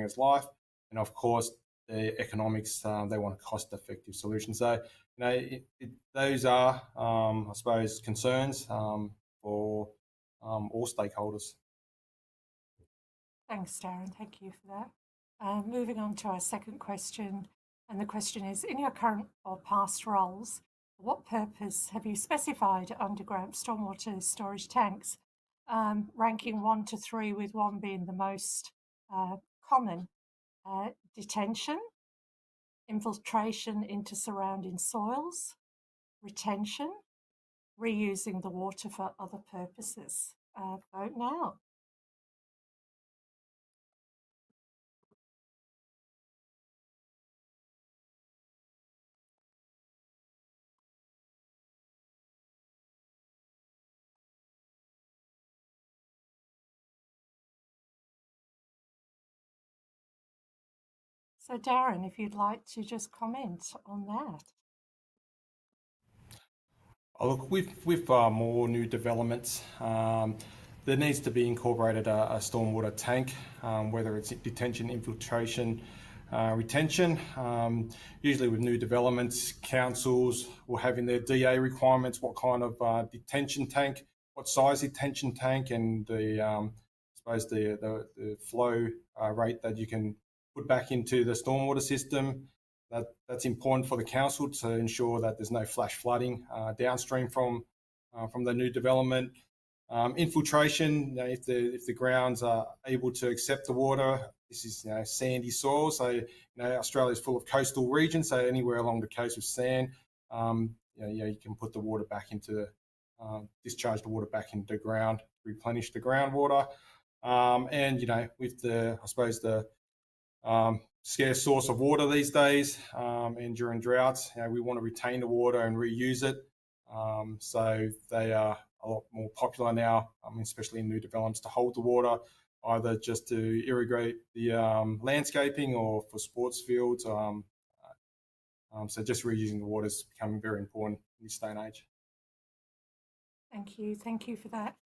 its life. And of course, the economics, they want a cost-effective solution. So, those are, I suppose, concerns for all stakeholders. Thanks, Darren. Thank you for that. Moving on to our second question, and the question is, in your current or past roles, for what purpose have you specified underground stormwater storage tanks, ranking 1 to 3, with 1 being the most common? Detention, infiltration into surrounding soils, retention, reusing the water for other purposes. Vote now. So Darren, if you'd like to just comment on that. Oh, look, with more new developments, there needs to be incorporated a stormwater tank, whether it's detention, infiltration, retention. Usually with new developments, councils will have in their DA requirements what kind of detention tank, what size detention tank, and I suppose the flow rate that you can put back into the stormwater system. That's important for the council to ensure that there's no flash flooding downstream from the new development. Infiltration, if the grounds are able to accept the water, this is sandy soil. So Australia is full of coastal regions. So anywhere along the coast with sand, you can put the water back into discharge the water back into the ground, replenish the groundwater, and with I suppose the scarce source of water these days, and during droughts, we want to retain the water and reuse it. So they are a lot more popular now, especially in new developments, to hold the water, either just to irrigate the landscaping or for sports fields. So just reusing the water is becoming very important in this day and age. Thank you for that.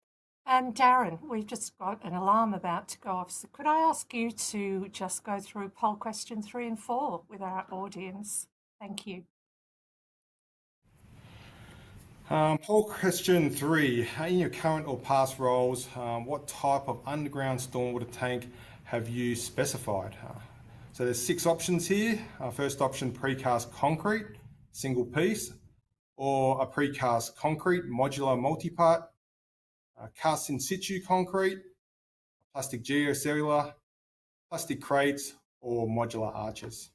Darren, we've just got an alarm about to go off. So could I ask you to just go through poll question 3 and 4 with our audience? Thank you. Poll question 3, in your current or past roles, what type of underground stormwater tank have you specified? So there's 6 options here. First option, precast concrete, single piece, or a precast concrete, modular multi-part, cast in situ concrete, plastic geocellular, plastic crates, or modular arches.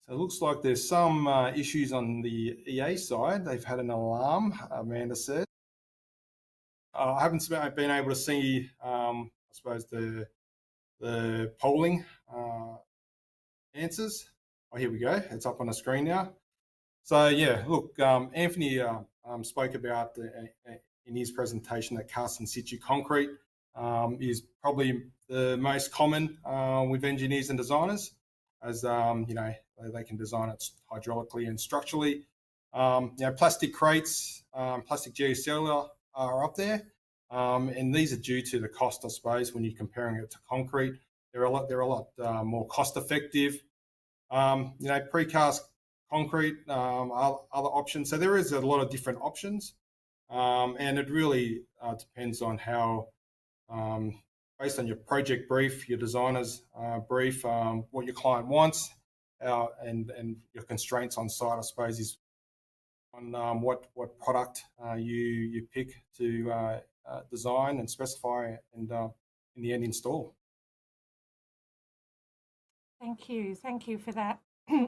So it looks like there's some issues on the EA side. They've had an alarm, Amanda said. I haven't been able to see, I suppose, the polling answers. Oh, here we go. It's up on the screen now. So yeah, look, Anthony spoke about in his presentation that cast in situ concrete is probably the most common with engineers and designers, as they can design it hydraulically and structurally. Plastic crates, plastic geocellular are up there, and these are due to the cost, I suppose, when you're comparing it to concrete. They're a lot more cost effective. Precast concrete, other options. So there is a lot of different options, and it really depends on how, based on your project brief, your designer's brief, what your client wants, and your constraints on site, I suppose, is on what product you pick to design and specify and in the end install. Thank you for that.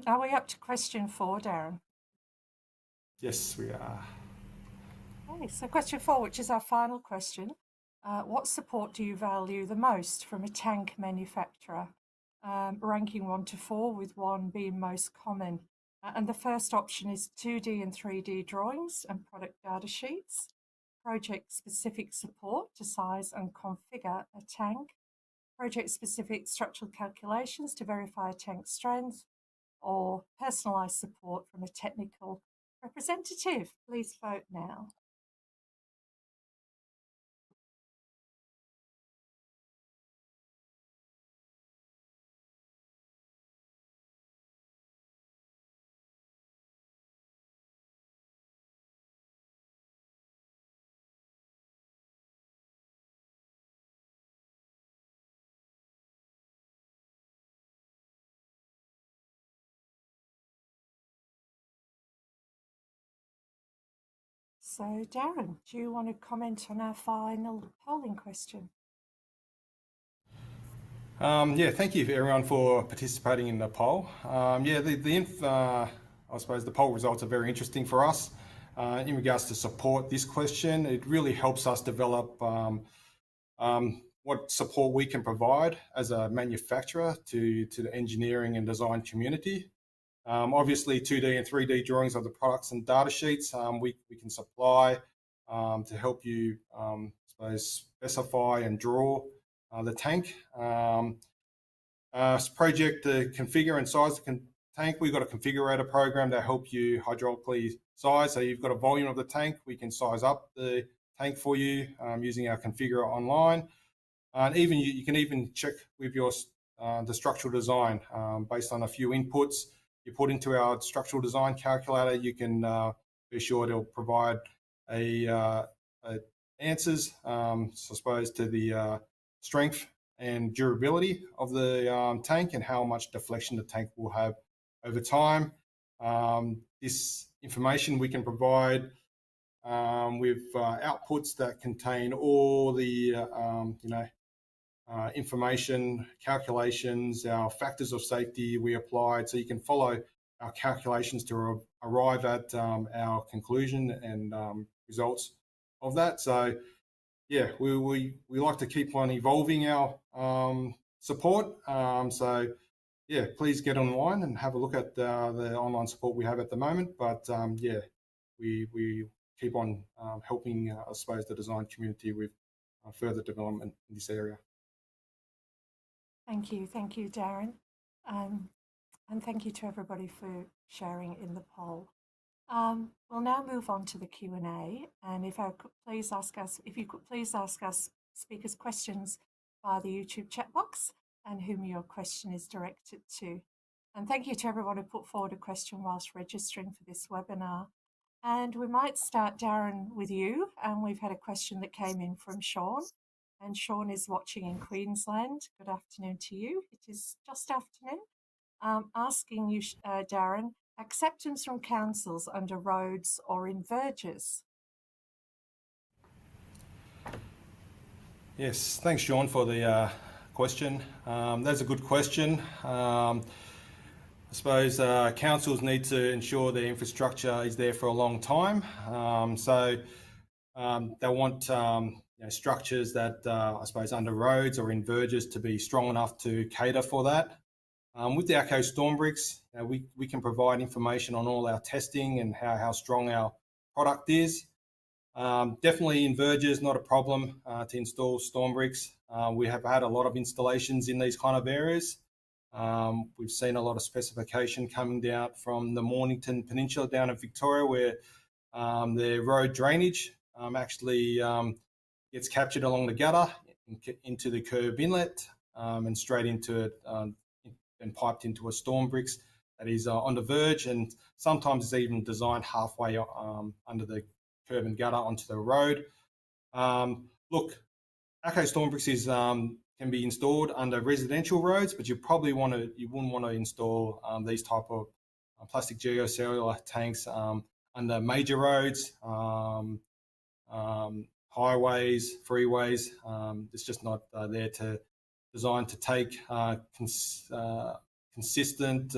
Are we up to question 4, Darren? Yes, we are. Okay, so question 4, which is our final question. What support do you value the most from a tank manufacturer? Ranking 1 to 4, with 1 being most common. And the first option is 2D and 3D drawings and product data sheets, project-specific support to size and configure a tank, project-specific structural calculations to verify a tank's strength, or personalised support from a technical representative. Please vote now. So, Darren, do you want to comment on our final polling question? Thank you everyone for participating in the poll. I suppose the poll results are very interesting for us in regards to support this question. It really helps us develop what support we can provide as a manufacturer to the engineering and design community. Obviously, 2D and 3D drawings of the products and data sheets we can supply to help you, specify and draw the tank. Project to configure and size the tank, we've got a configurator program to help you hydraulically size. So you've got a volume of the tank, we can size up the tank for you using our configurer online. And even you can even check with your the structural design based on a few inputs you put into our structural design calculator. You can be sure it'll provide answers, I suppose, to the strength and durability of the tank and how much deflection the tank will have over time. This information we can provide with outputs that contain all the information, calculations, our factors of safety we applied, so you can follow our calculations to arrive at our conclusion and results of that. So yeah, we like to keep on evolving our support. So yeah, please get online and have a look at the online support we have at the moment. But we keep on helping, I suppose, the design community with further development in this area. Thank you, Darren. And thank you to everybody for sharing in the poll. We'll now move on to the Q&A, and if you could please ask us speakers questions via the YouTube chat box and whom your question is directed to. And thank you to everyone who put forward a question whilst registering for this webinar. And we might start, Darren, with you. We've had a question that came in from Sean, and Sean is watching in Queensland. Good afternoon to you. It is just afternoon. Asking you, Darren, acceptance from councils under roads or in verges? Yes, thanks, Sean, for the question. That's a good question. I suppose councils need to ensure their infrastructure is there for a long time. So they want structures that, I suppose, under roads or in verges to be strong enough to cater for that. With the ACCO storm bricks, we can provide information on all our testing and how strong our product is. Definitely in verges, not a problem to install storm bricks. We have had a lot of installations in these kind of areas. We've seen a lot of specification coming down from the Mornington Peninsula down in Victoria, where the road drainage actually gets captured along the gutter into the curb inlet and straight into it and piped into a storm bricks that is on the verge, and sometimes it's even designed halfway under the curb and gutter onto the road. Look, ACCO storm bricks is can be installed under residential roads, but you wouldn't want to install these type of plastic geocellular tanks under major roads, highways, freeways. It's just not there to designed to take consistent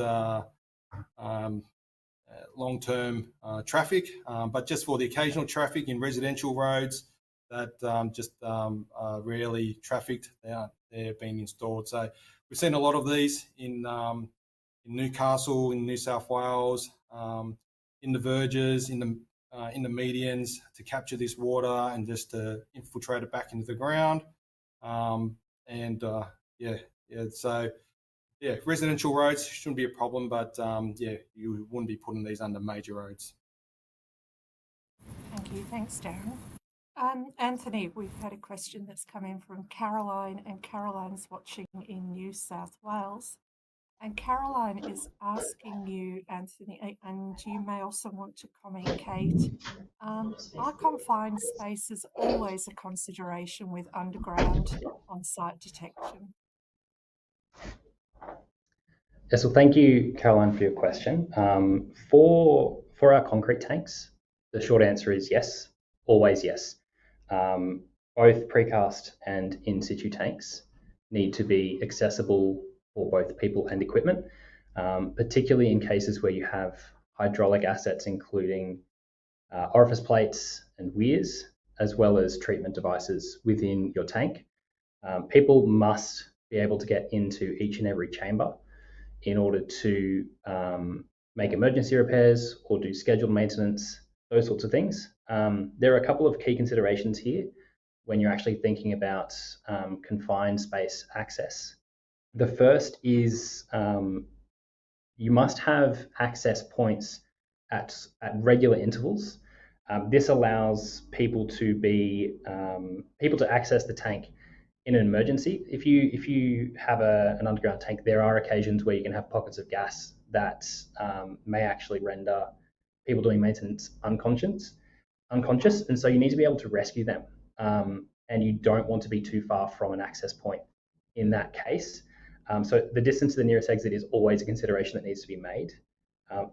long-term traffic, but just for the occasional traffic in residential roads that just are rarely trafficked, they're being installed. So we've seen a lot of these in Newcastle, in New South Wales, in the verges, in the medians, to capture this water and just to infiltrate it back into the ground. So residential roads shouldn't be a problem, but you wouldn't be putting these under major roads. Thank you. Thanks, Darren. Anthony, we've had a question that's come in from Caroline, and Caroline's watching in New South Wales. And Caroline is asking you, Anthony, and you may also want to comment, Kate, are confined spaces always a consideration with underground on-site detection? Yes, well, thank you, Caroline, for your question. For our concrete tanks, the short answer is yes, always yes. Both precast and in situ tanks need to be accessible for both people and equipment, particularly in cases where you have hydraulic assets, including orifice plates and weirs, as well as treatment devices within your tank. People must be able to get into each and every chamber in order to make emergency repairs or do scheduled maintenance, those sorts of things. There are a couple of key considerations here when you're actually thinking about confined space access. The first is you must have access points at regular intervals. This allows people to access the tank in an emergency. If you have an underground tank, there are occasions where you can have pockets of gas that may actually render people doing maintenance unconscious, and so you need to be able to rescue them. And you don't want to be too far from an access point in that case. So the distance to the nearest exit is always a consideration that needs to be made.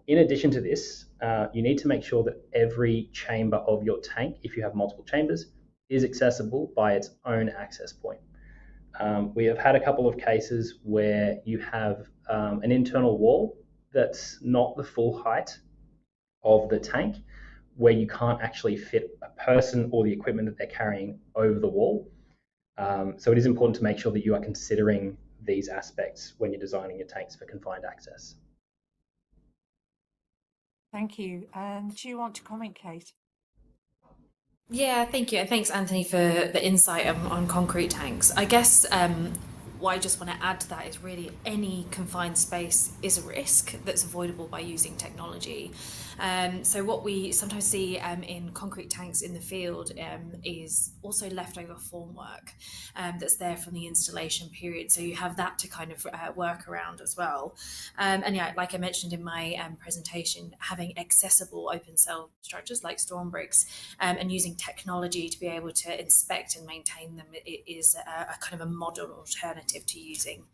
In addition to this, you need to make sure that every chamber of your tank, if you have multiple chambers, is accessible by its own access point. We have had a couple of cases where you have an internal wall that's not the full height of the tank, where you can't actually fit a person or the equipment that they're carrying over the wall. So it is important to make sure that you are considering these aspects when you're designing your tanks for confined access. Thank you. Do you want to comment, Kate? Yeah, thank you. And thanks, Anthony, for the insight on concrete tanks. I guess what I just want to add to that is really any confined space is a risk that's avoidable by using technology. So what we sometimes see in concrete tanks in the field is also leftover formwork that's there from the installation period. So you have that to kind of work around as well. And yeah, like I mentioned in my presentation, having accessible open cell structures like storm bricks and using technology to be able to inspect and maintain them is a kind of a modern alternative to using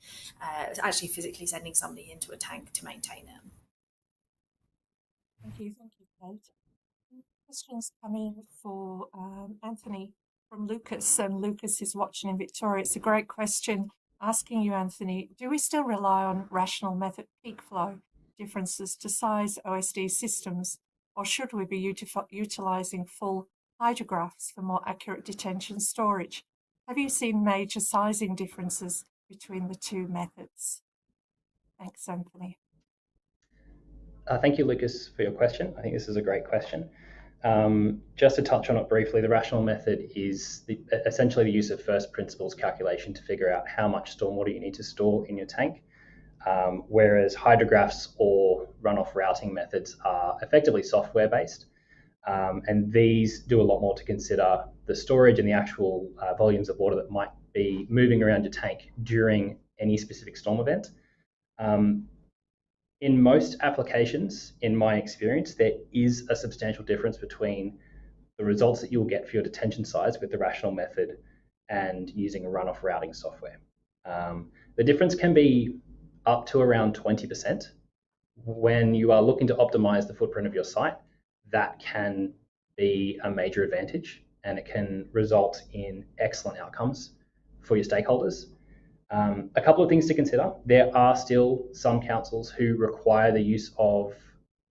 actually physically sending somebody into a tank to maintain it. Thank you, Kate. Questions coming for Anthony from Lucas, and Lucas is watching in Victoria. It's a great question asking you, Anthony, do we still rely on rational method peak flow differences to size OSD systems, or should we be utilising full hydrographs for more accurate detention storage? Have you seen major sizing differences between the two methods? Thanks, Anthony. Thank you, Lucas, for your question. I think this is a great question. Just to touch on it briefly, the rational method is essentially the use of first principles calculation to figure out how much stormwater you need to store in your tank, whereas hydrographs or runoff routing methods are effectively software-based. And these do a lot more to consider the storage and the actual volumes of water that might be moving around your tank during any specific storm event. In most applications, in my experience, there is a substantial difference between the results that you'll get for your detention size with the rational method and using a runoff routing software. The difference can be up to around 20%. When you are looking to optimize the footprint of your site, that can be a major advantage, and it can result in excellent outcomes for your stakeholders. A couple of things to consider. There are still some councils who require the use of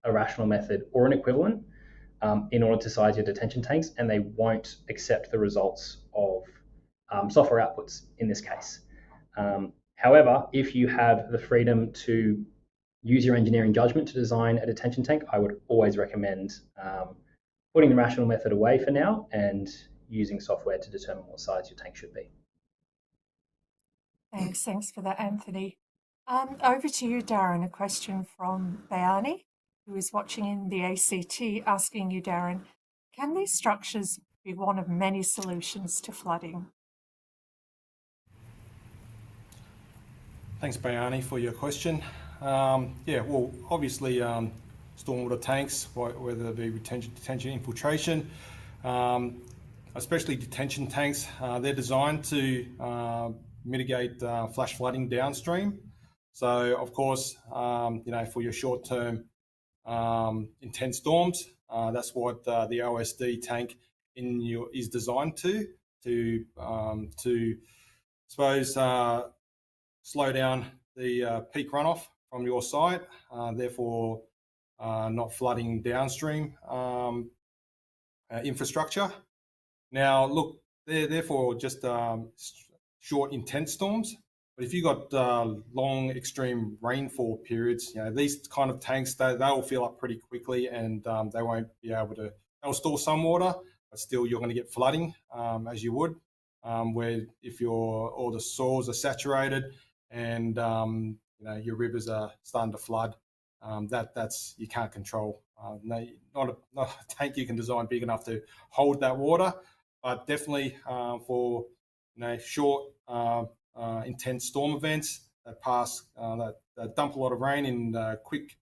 a rational method or an equivalent in order to size your detention tanks, and they won't accept the results of software outputs in this case. However, if you have the freedom to use your engineering judgment to design a detention tank, I would always recommend putting the rational method away for now and using software to determine what size your tank should be. Thanks for that, Anthony. Over to you, Darren. A question from Bayani, who is watching in the ACT, asking you, Darren, can these structures be one of many solutions to flooding? Thanks, Bayani, for your question. Yeah, well, obviously, stormwater tanks, whether they be detention, infiltration, especially detention tanks, they're designed to mitigate flash flooding downstream. So, of course, for your short-term intense storms, that's what the OSD tank is designed to suppose slow down the peak runoff from your site, therefore not flooding downstream infrastructure. Now, look, they're therefore just short, intense storms. But if you've got long, extreme rainfall periods, these kind of tanks, they'll fill up pretty quickly, and they won't be able to. They'll store some water, but still you're going to get flooding as you would, where if all the soils are saturated and your rivers are starting to flood, that's you can't control. Not a tank you can design big enough to hold that water, but definitely for short, intense storm events that pass that dump a lot of rain in a quick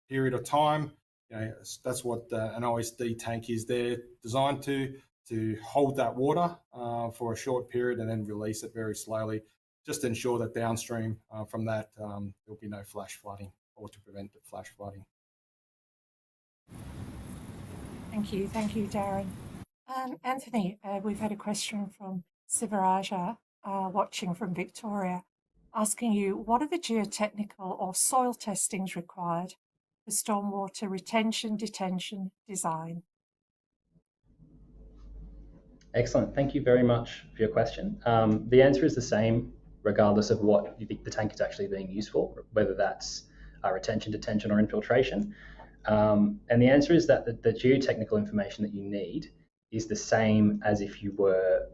period of time. That's what an OSD tank is there designed to hold that water for a short period and then release it very slowly, just to ensure that downstream from that there'll be no flash flooding, or to prevent the flash flooding. Thank you, Darren. Anthony, we've had a question from Sivaraja, watching from Victoria, asking you, what are the geotechnical or soil testings required for stormwater retention, detention, design? Excellent. Thank you very much for your question. The answer is the same regardless of what you think the tank is actually being used for, whether that's retention, detention, or infiltration. And the answer is that the geotechnical information that you need is the same as if you were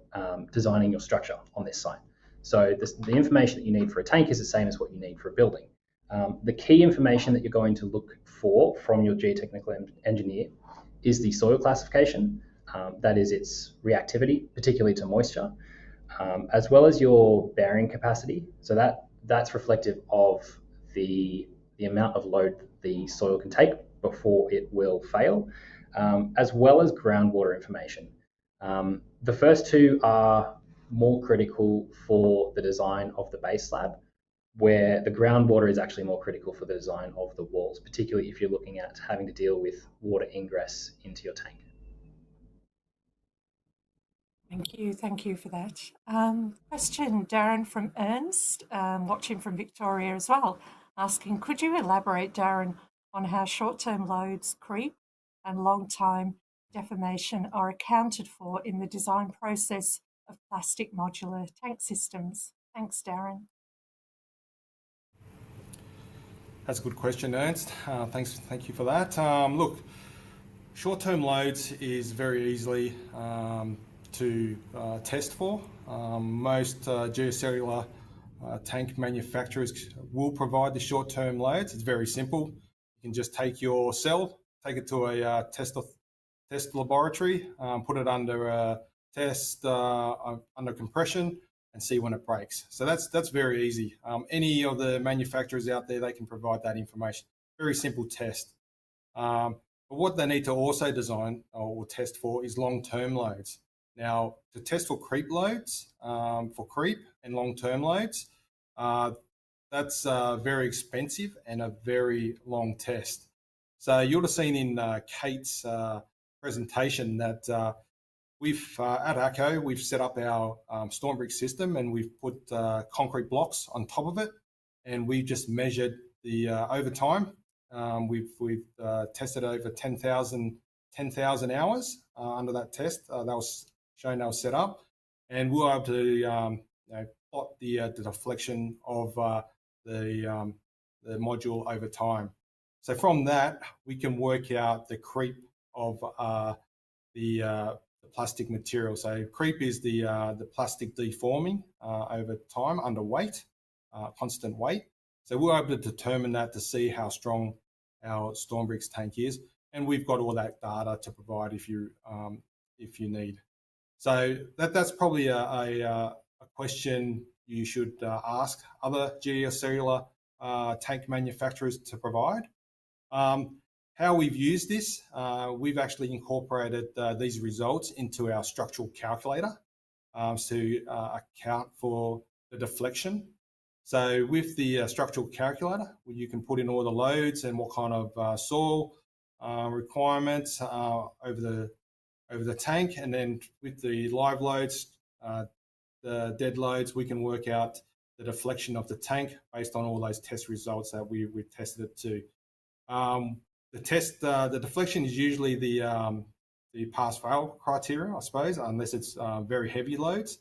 designing your structure on this site. So the information that you need for a tank is the same as what you need for a building. The key information that you're going to look for from your geotechnical engineer is the soil classification, that is its reactivity, particularly to moisture, as well as your bearing capacity. So that's reflective of the amount of load the soil can take before it will fail, as well as groundwater information. The first two are more critical for the design of the base slab, where the groundwater is actually more critical for the design of the walls, particularly if you're looking at having to deal with water ingress into your tank. Thank you for that. Question, Darren, from Ernst, watching from Victoria as well, asking, could you elaborate, Darren, on how short-term loads, creep, and long-time deformation are accounted for in the design process of plastic modular tank systems? Thanks, Darren. That's a good question, Ernst. Thank you for that. Look, short-term loads is very easily to test for. Most geocellular tank manufacturers will provide the short-term loads. It's very simple. You can just take your cell, take it to a test laboratory, put it under a test under compression, and see when it breaks. So that's very easy. Any of the manufacturers out there, they can provide that information. Very simple test. But what they need to also design or test for is long-term loads. Now, to test for creep loads, for creep and long-term loads, that's very expensive and a very long test. So you would have seen in Kate's presentation that we've at ACCO, we've set up our storm brick system, and we've put concrete blocks on top of it, and we've just measured the over time. We've tested over 10,000 hours under that test. That was shown, that was set up, and we were able to plot the deflection of the module over time. So from that, we can work out the creep of the plastic material. So creep is the plastic deforming over time under weight, constant weight. So we're able to determine that to see how strong our storm bricks tank is, and we've got all that data to provide if you need. So that's probably a question you should ask other geocellular tank manufacturers to provide. How we've used this, we've actually incorporated these results into our structural calculator to account for the deflection. So with the structural calculator, you can put in all the loads and what kind of soil requirements over the tank, and then with the live loads, the dead loads, we can work out the deflection of the tank based on all those test results that we've tested it to. The deflection is usually the pass-fail criteria, I suppose, unless it's very heavy loads.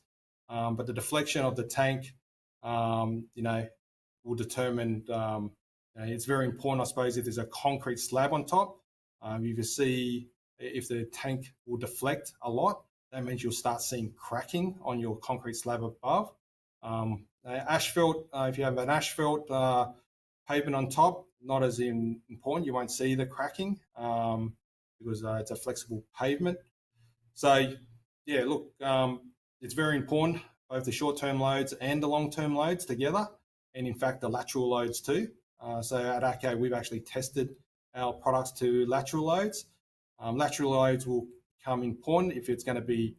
But the deflection of the tank, will determine. It's very important, I suppose, if there's a concrete slab on top. You can see if the tank will deflect a lot, that means you'll start seeing cracking on your concrete slab above. Asphalt, if you have an asphalt pavement on top, not as important. You won't see the cracking because it's a flexible pavement. So, yeah, look, it's very important, both the short-term loads and the long-term loads together, and in fact, the lateral loads too. So at ACCO, we've actually tested our products to lateral loads. Lateral loads will become important if it's going to be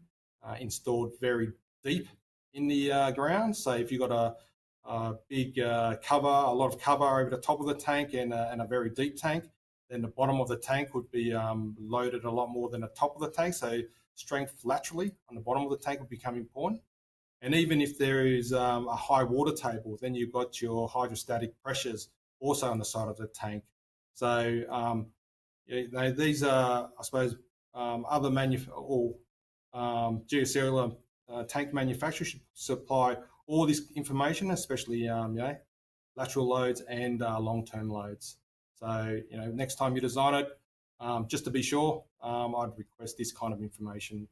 installed very deep in the ground. So if you've got a big cover, a lot of cover over the top of the tank and a very deep tank, then the bottom of the tank would be loaded a lot more than the top of the tank. So strength laterally on the bottom of the tank would become important. And even if there is a high water table, then you've got your hydrostatic pressures also on the side of the tank. So these are, I suppose, other geocellular tank manufacturers should supply all this information, especially lateral loads and long-term loads. So next time you design it, just to be sure, I'd request this kind of information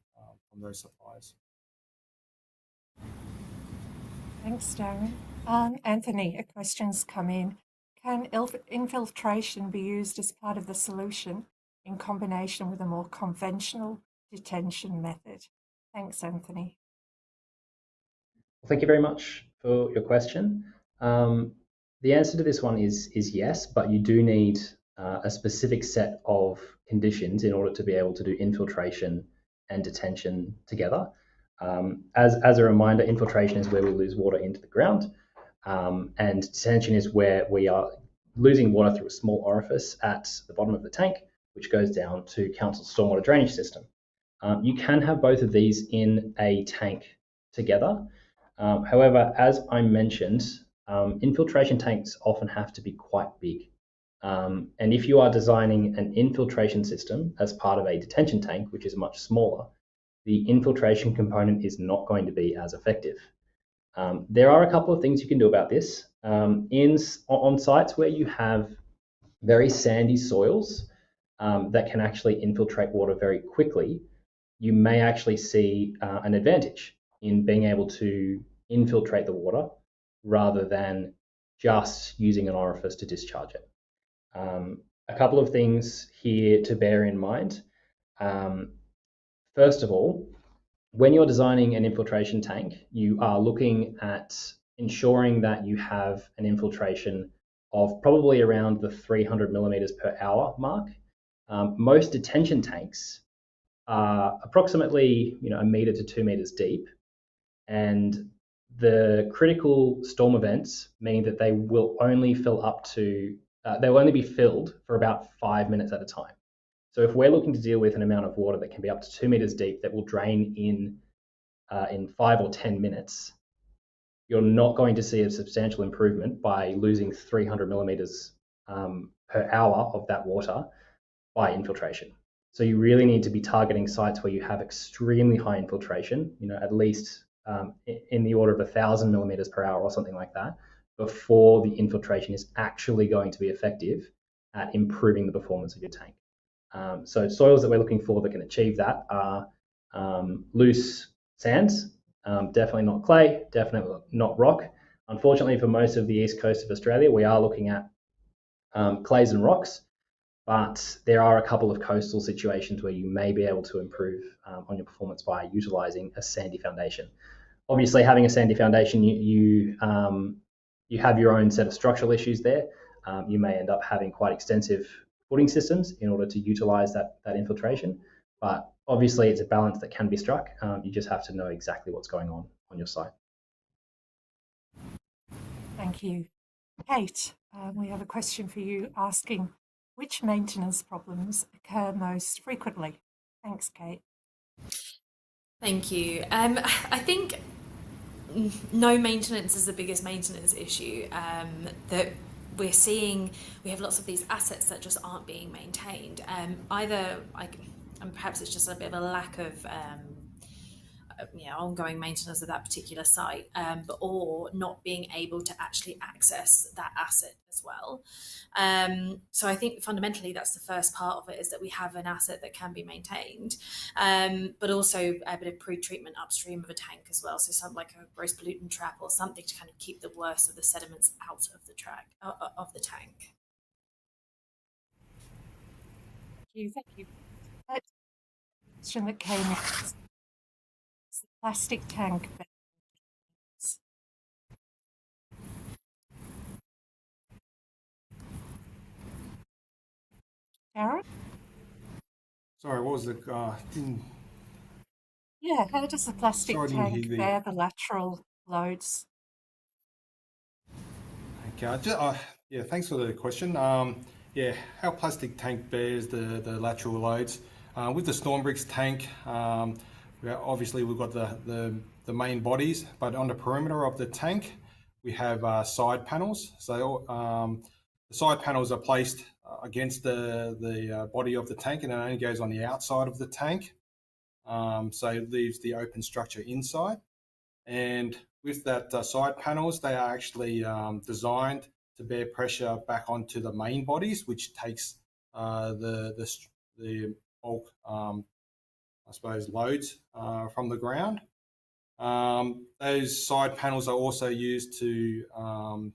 from those suppliers. Thanks, Darren. Anthony, a question's come in. Can infiltration be used as part of the solution in combination with a more conventional detention method? Thanks, Anthony. Thank you very much for your question. The answer to this one is yes, but you do need a specific set of conditions in order to be able to do infiltration and detention together. As a reminder, infiltration is where we lose water into the ground, and detention is where we are losing water through a small orifice at the bottom of the tank, which goes down to council's stormwater drainage system. You can have both of these in a tank together. However, as I mentioned, infiltration tanks often have to be quite big. And if you are designing an infiltration system as part of a detention tank, which is much smaller, the infiltration component is not going to be as effective. There are a couple of things you can do about this. On sites where you have very sandy soils that can actually infiltrate water very quickly, you may actually see an advantage in being able to infiltrate the water rather than just using an orifice to discharge it. A couple of things here to bear in mind. First of all, when you're designing an infiltration tank, you are looking at ensuring that you have an infiltration of probably around the 300 millimeters per hour mark. Most detention tanks are approximately 1 meter to 2 meters deep, and the critical storm events mean that they will only be filled for about 5 minutes at a time. So if we're looking to deal with an amount of water that can be up to 2 meters deep that will drain in 5 or 10 minutes, you're not going to see a substantial improvement by losing 300 millimeters per hour of that water by infiltration. So you really need to be targeting sites where you have extremely high infiltration, at least in the order of 1,000 millimeters per hour or something like that, before the infiltration is actually going to be effective at improving the performance of your tank. So soils that we're looking for that can achieve that are loose sands, definitely not clay, definitely not rock. Unfortunately, for most of the east coast of Australia, we are looking at clays and rocks, but there are a couple of coastal situations where you may be able to improve on your performance by utilising a sandy foundation. Obviously, having a sandy foundation, you have your own set of structural issues there. You may end up having quite extensive footing systems in order to utilise that infiltration, but obviously it's a balance that can be struck. You just have to know exactly what's going on your site. Thank you. Kate, we have a question for you asking, which maintenance problems occur most frequently? Thanks, Kate. Thank you. I think no maintenance is the biggest maintenance issue that we're seeing. We have lots of these assets that just aren't being maintained. And perhaps it's just a bit of a lack of ongoing maintenance of that particular site, or not being able to actually access that asset as well. So I think fundamentally that's the first part of it, is that we have an asset that can be maintained, but also a bit of pre-treatment upstream of a tank as well. So something like a gross pollutant trap or something to kind of keep the worst of the sediments out of the tank. Thank you. A question that came in is the plastic tank. Darren? Sorry, what was the Yeah, how does the plastic Sorry, I didn't hear tank bear the lateral loads? Okay, yeah, thanks for the question. Yeah, how plastic tank bears the lateral loads. With the Stormbricks tank, obviously we've got the main bodies, but on the perimeter of the tank, we have side panels. So the side panels are placed against the body of the tank, and it only goes on the outside of the tank. So it leaves the open structure inside. And with that side panels, they are actually designed to bear pressure back onto the main bodies, which takes the bulk, I suppose, loads from the ground. Those side panels are also used so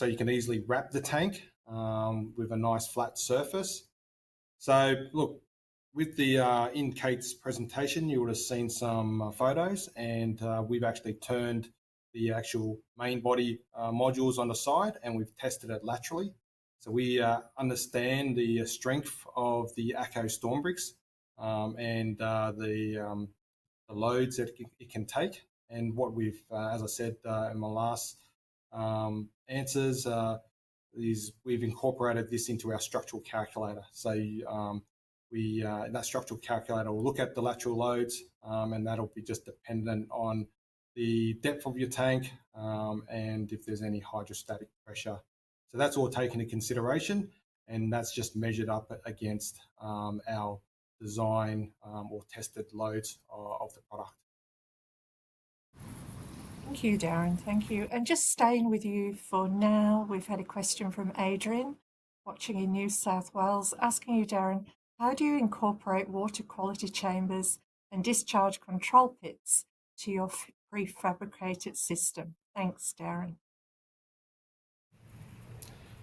you can easily wrap the tank with a nice flat surface. So look, with the in Kate's presentation, you would have seen some photos, and we've actually turned the actual main body modules on the side, and we've tested it laterally. So we understand the strength of the ACO Stormbricks and the loads that it can take. And what we've, as I said in my last answers, is we've incorporated this into our structural calculator. So that structural calculator will look at the lateral loads, and that'll be just dependent on the depth of your tank and if there's any hydrostatic pressure. So that's all taken into consideration, and that's just measured up against our design or tested loads of the product. Thank you, Darren. Thank you. And just staying with you for now, we've had a question from Adrian, watching in New South Wales, asking you, Darren, how do you incorporate water quality chambers and discharge control pits to your prefabricated system? Thanks, Darren.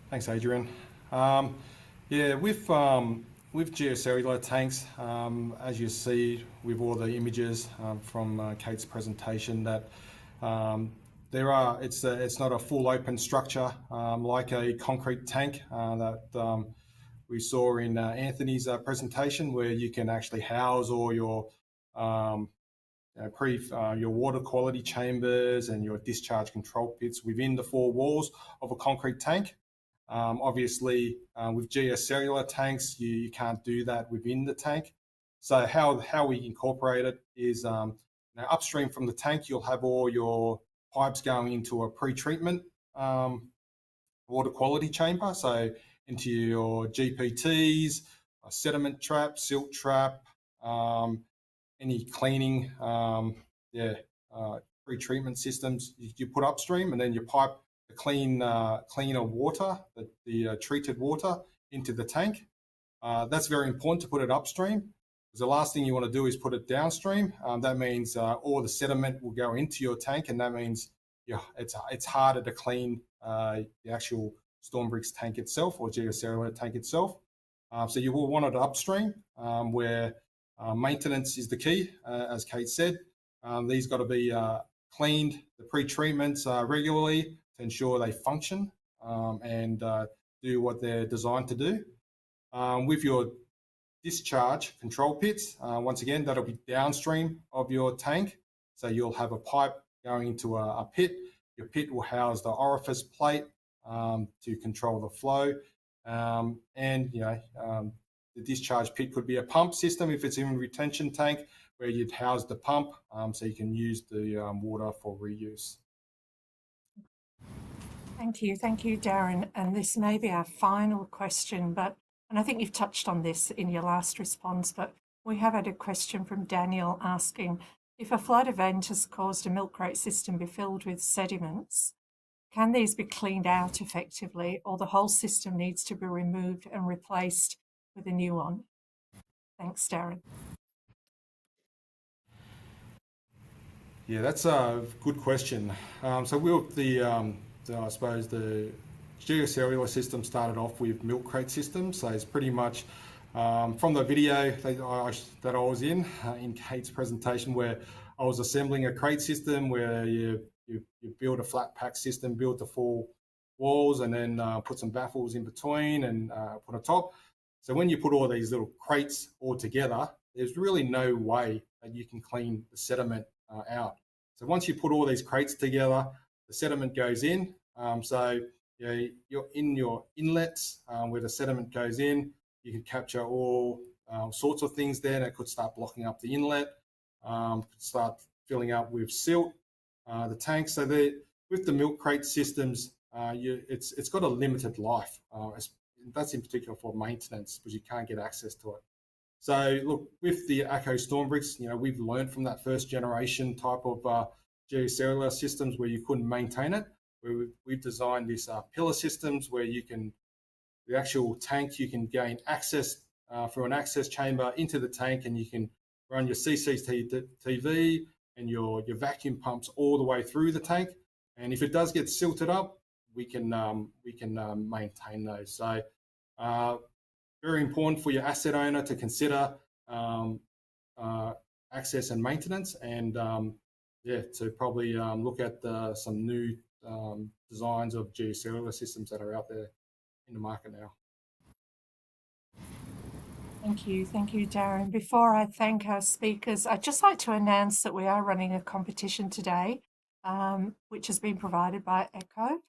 Thanks, Adrian. Yeah, with geocellular tanks, as you see with all the images from Kate's presentation, that it's not a full open structure like a concrete tank that we saw in Anthony's presentation, where you can actually house all your your water quality chambers and your discharge control pits within the four walls of a concrete tank. Obviously, with geocellular tanks, you can't do that within the tank. So how we incorporate it is upstream from the tank, you'll have all your pipes going into a pre-treatment water quality chamber. So into your GPTs, a sediment trap, silt trap, any cleaning, pre-treatment systems you put upstream, and then you pipe the cleaner water, the treated water into the tank. That's very important to put it upstream, because the last thing you want to do is put it downstream. That means all the sediment will go into your tank, and that means it's harder to clean the actual Stormbricks tank itself or geocellular tank itself. So you will want it upstream, where maintenance is the key, as Kate said. These got to be cleaned, the pre-treatments regularly to ensure they function and do what they're designed to do. With your discharge control pits, once again, that'll be downstream of your tank. So you'll have a pipe going into a pit. Your pit will house the orifice plate to control the flow. The discharge pit could be a pump system if it's in a retention tank, where you'd house the pump so you can use the water for reuse. Thank you, Darren. And this may be our final question, and I think you've touched on this in your last response, but we have had a question from Daniel asking, if a flood event has caused a milk crate system to be filled with sediments, can these be cleaned out effectively, or the whole system needs to be removed and replaced with a new one? Thanks, Darren. Yeah, that's a good question. I suppose the geocellular system started off with milk crate systems. So it's pretty much from the video that I was in Kate's presentation, where I was assembling a crate system where you build a flat pack system, build the four walls, and then put some baffles in between and put a top. So when you put all these little crates all together, there's really no way that you can clean the sediment out. So once you put all these crates together, the sediment goes in. You're in your inlets where the sediment goes in. You can capture all sorts of things there, and it could start blocking up the inlet, could start filling up with silt, the tank. So with the milk crate systems, it's got a limited life. That's in particular for maintenance, because you can't get access to it. So look, with the ACO Stormbricks, we've learned from that first generation type of geocellular systems where you couldn't maintain it. We've designed these pillar systems where the actual tank, you can gain access through an access chamber into the tank, and you can run your CCTV and your vacuum pumps all the way through the tank. And if it does get silted up, we can maintain those. So very important for your asset owner to consider access and maintenance, and to probably look at some new designs of geocellular systems that are out there in the market now. Thank you, Darren. Before I thank our speakers, I'd just like to announce that we are running a competition today, which has been provided by ECHO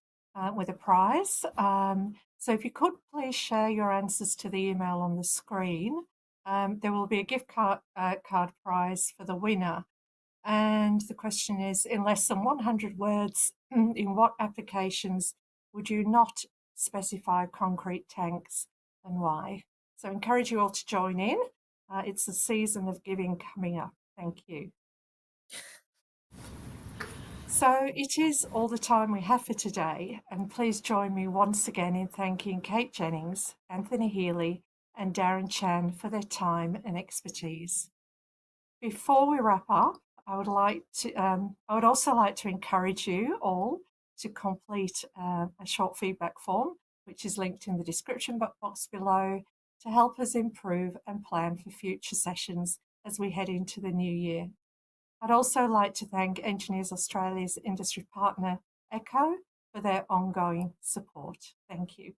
with a prize. So if you could please share your answers to the email on the screen, there will be a gift card prize for the winner. And the question is, in less than 100 words, in what applications would you not specify concrete tanks, and why? So I encourage you all to join in. It's the season of giving coming up. Thank you. So it is all the time we have for today, and please join me once again in thanking Kate Jennings, Anthony Healy, and Darren Chan for their time and expertise. Before we wrap up, I would also like to encourage you all to complete a short feedback form, which is linked in the description box below, to help us improve and plan for future sessions as we head into the new year. I'd also like to thank Engineers Australia's industry partner, ECHO, for their ongoing support. Thank you.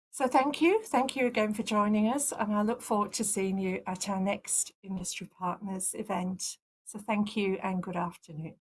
So thank you again for joining us, and I look forward to seeing you at our next Industry Partners event. So thank you and good afternoon.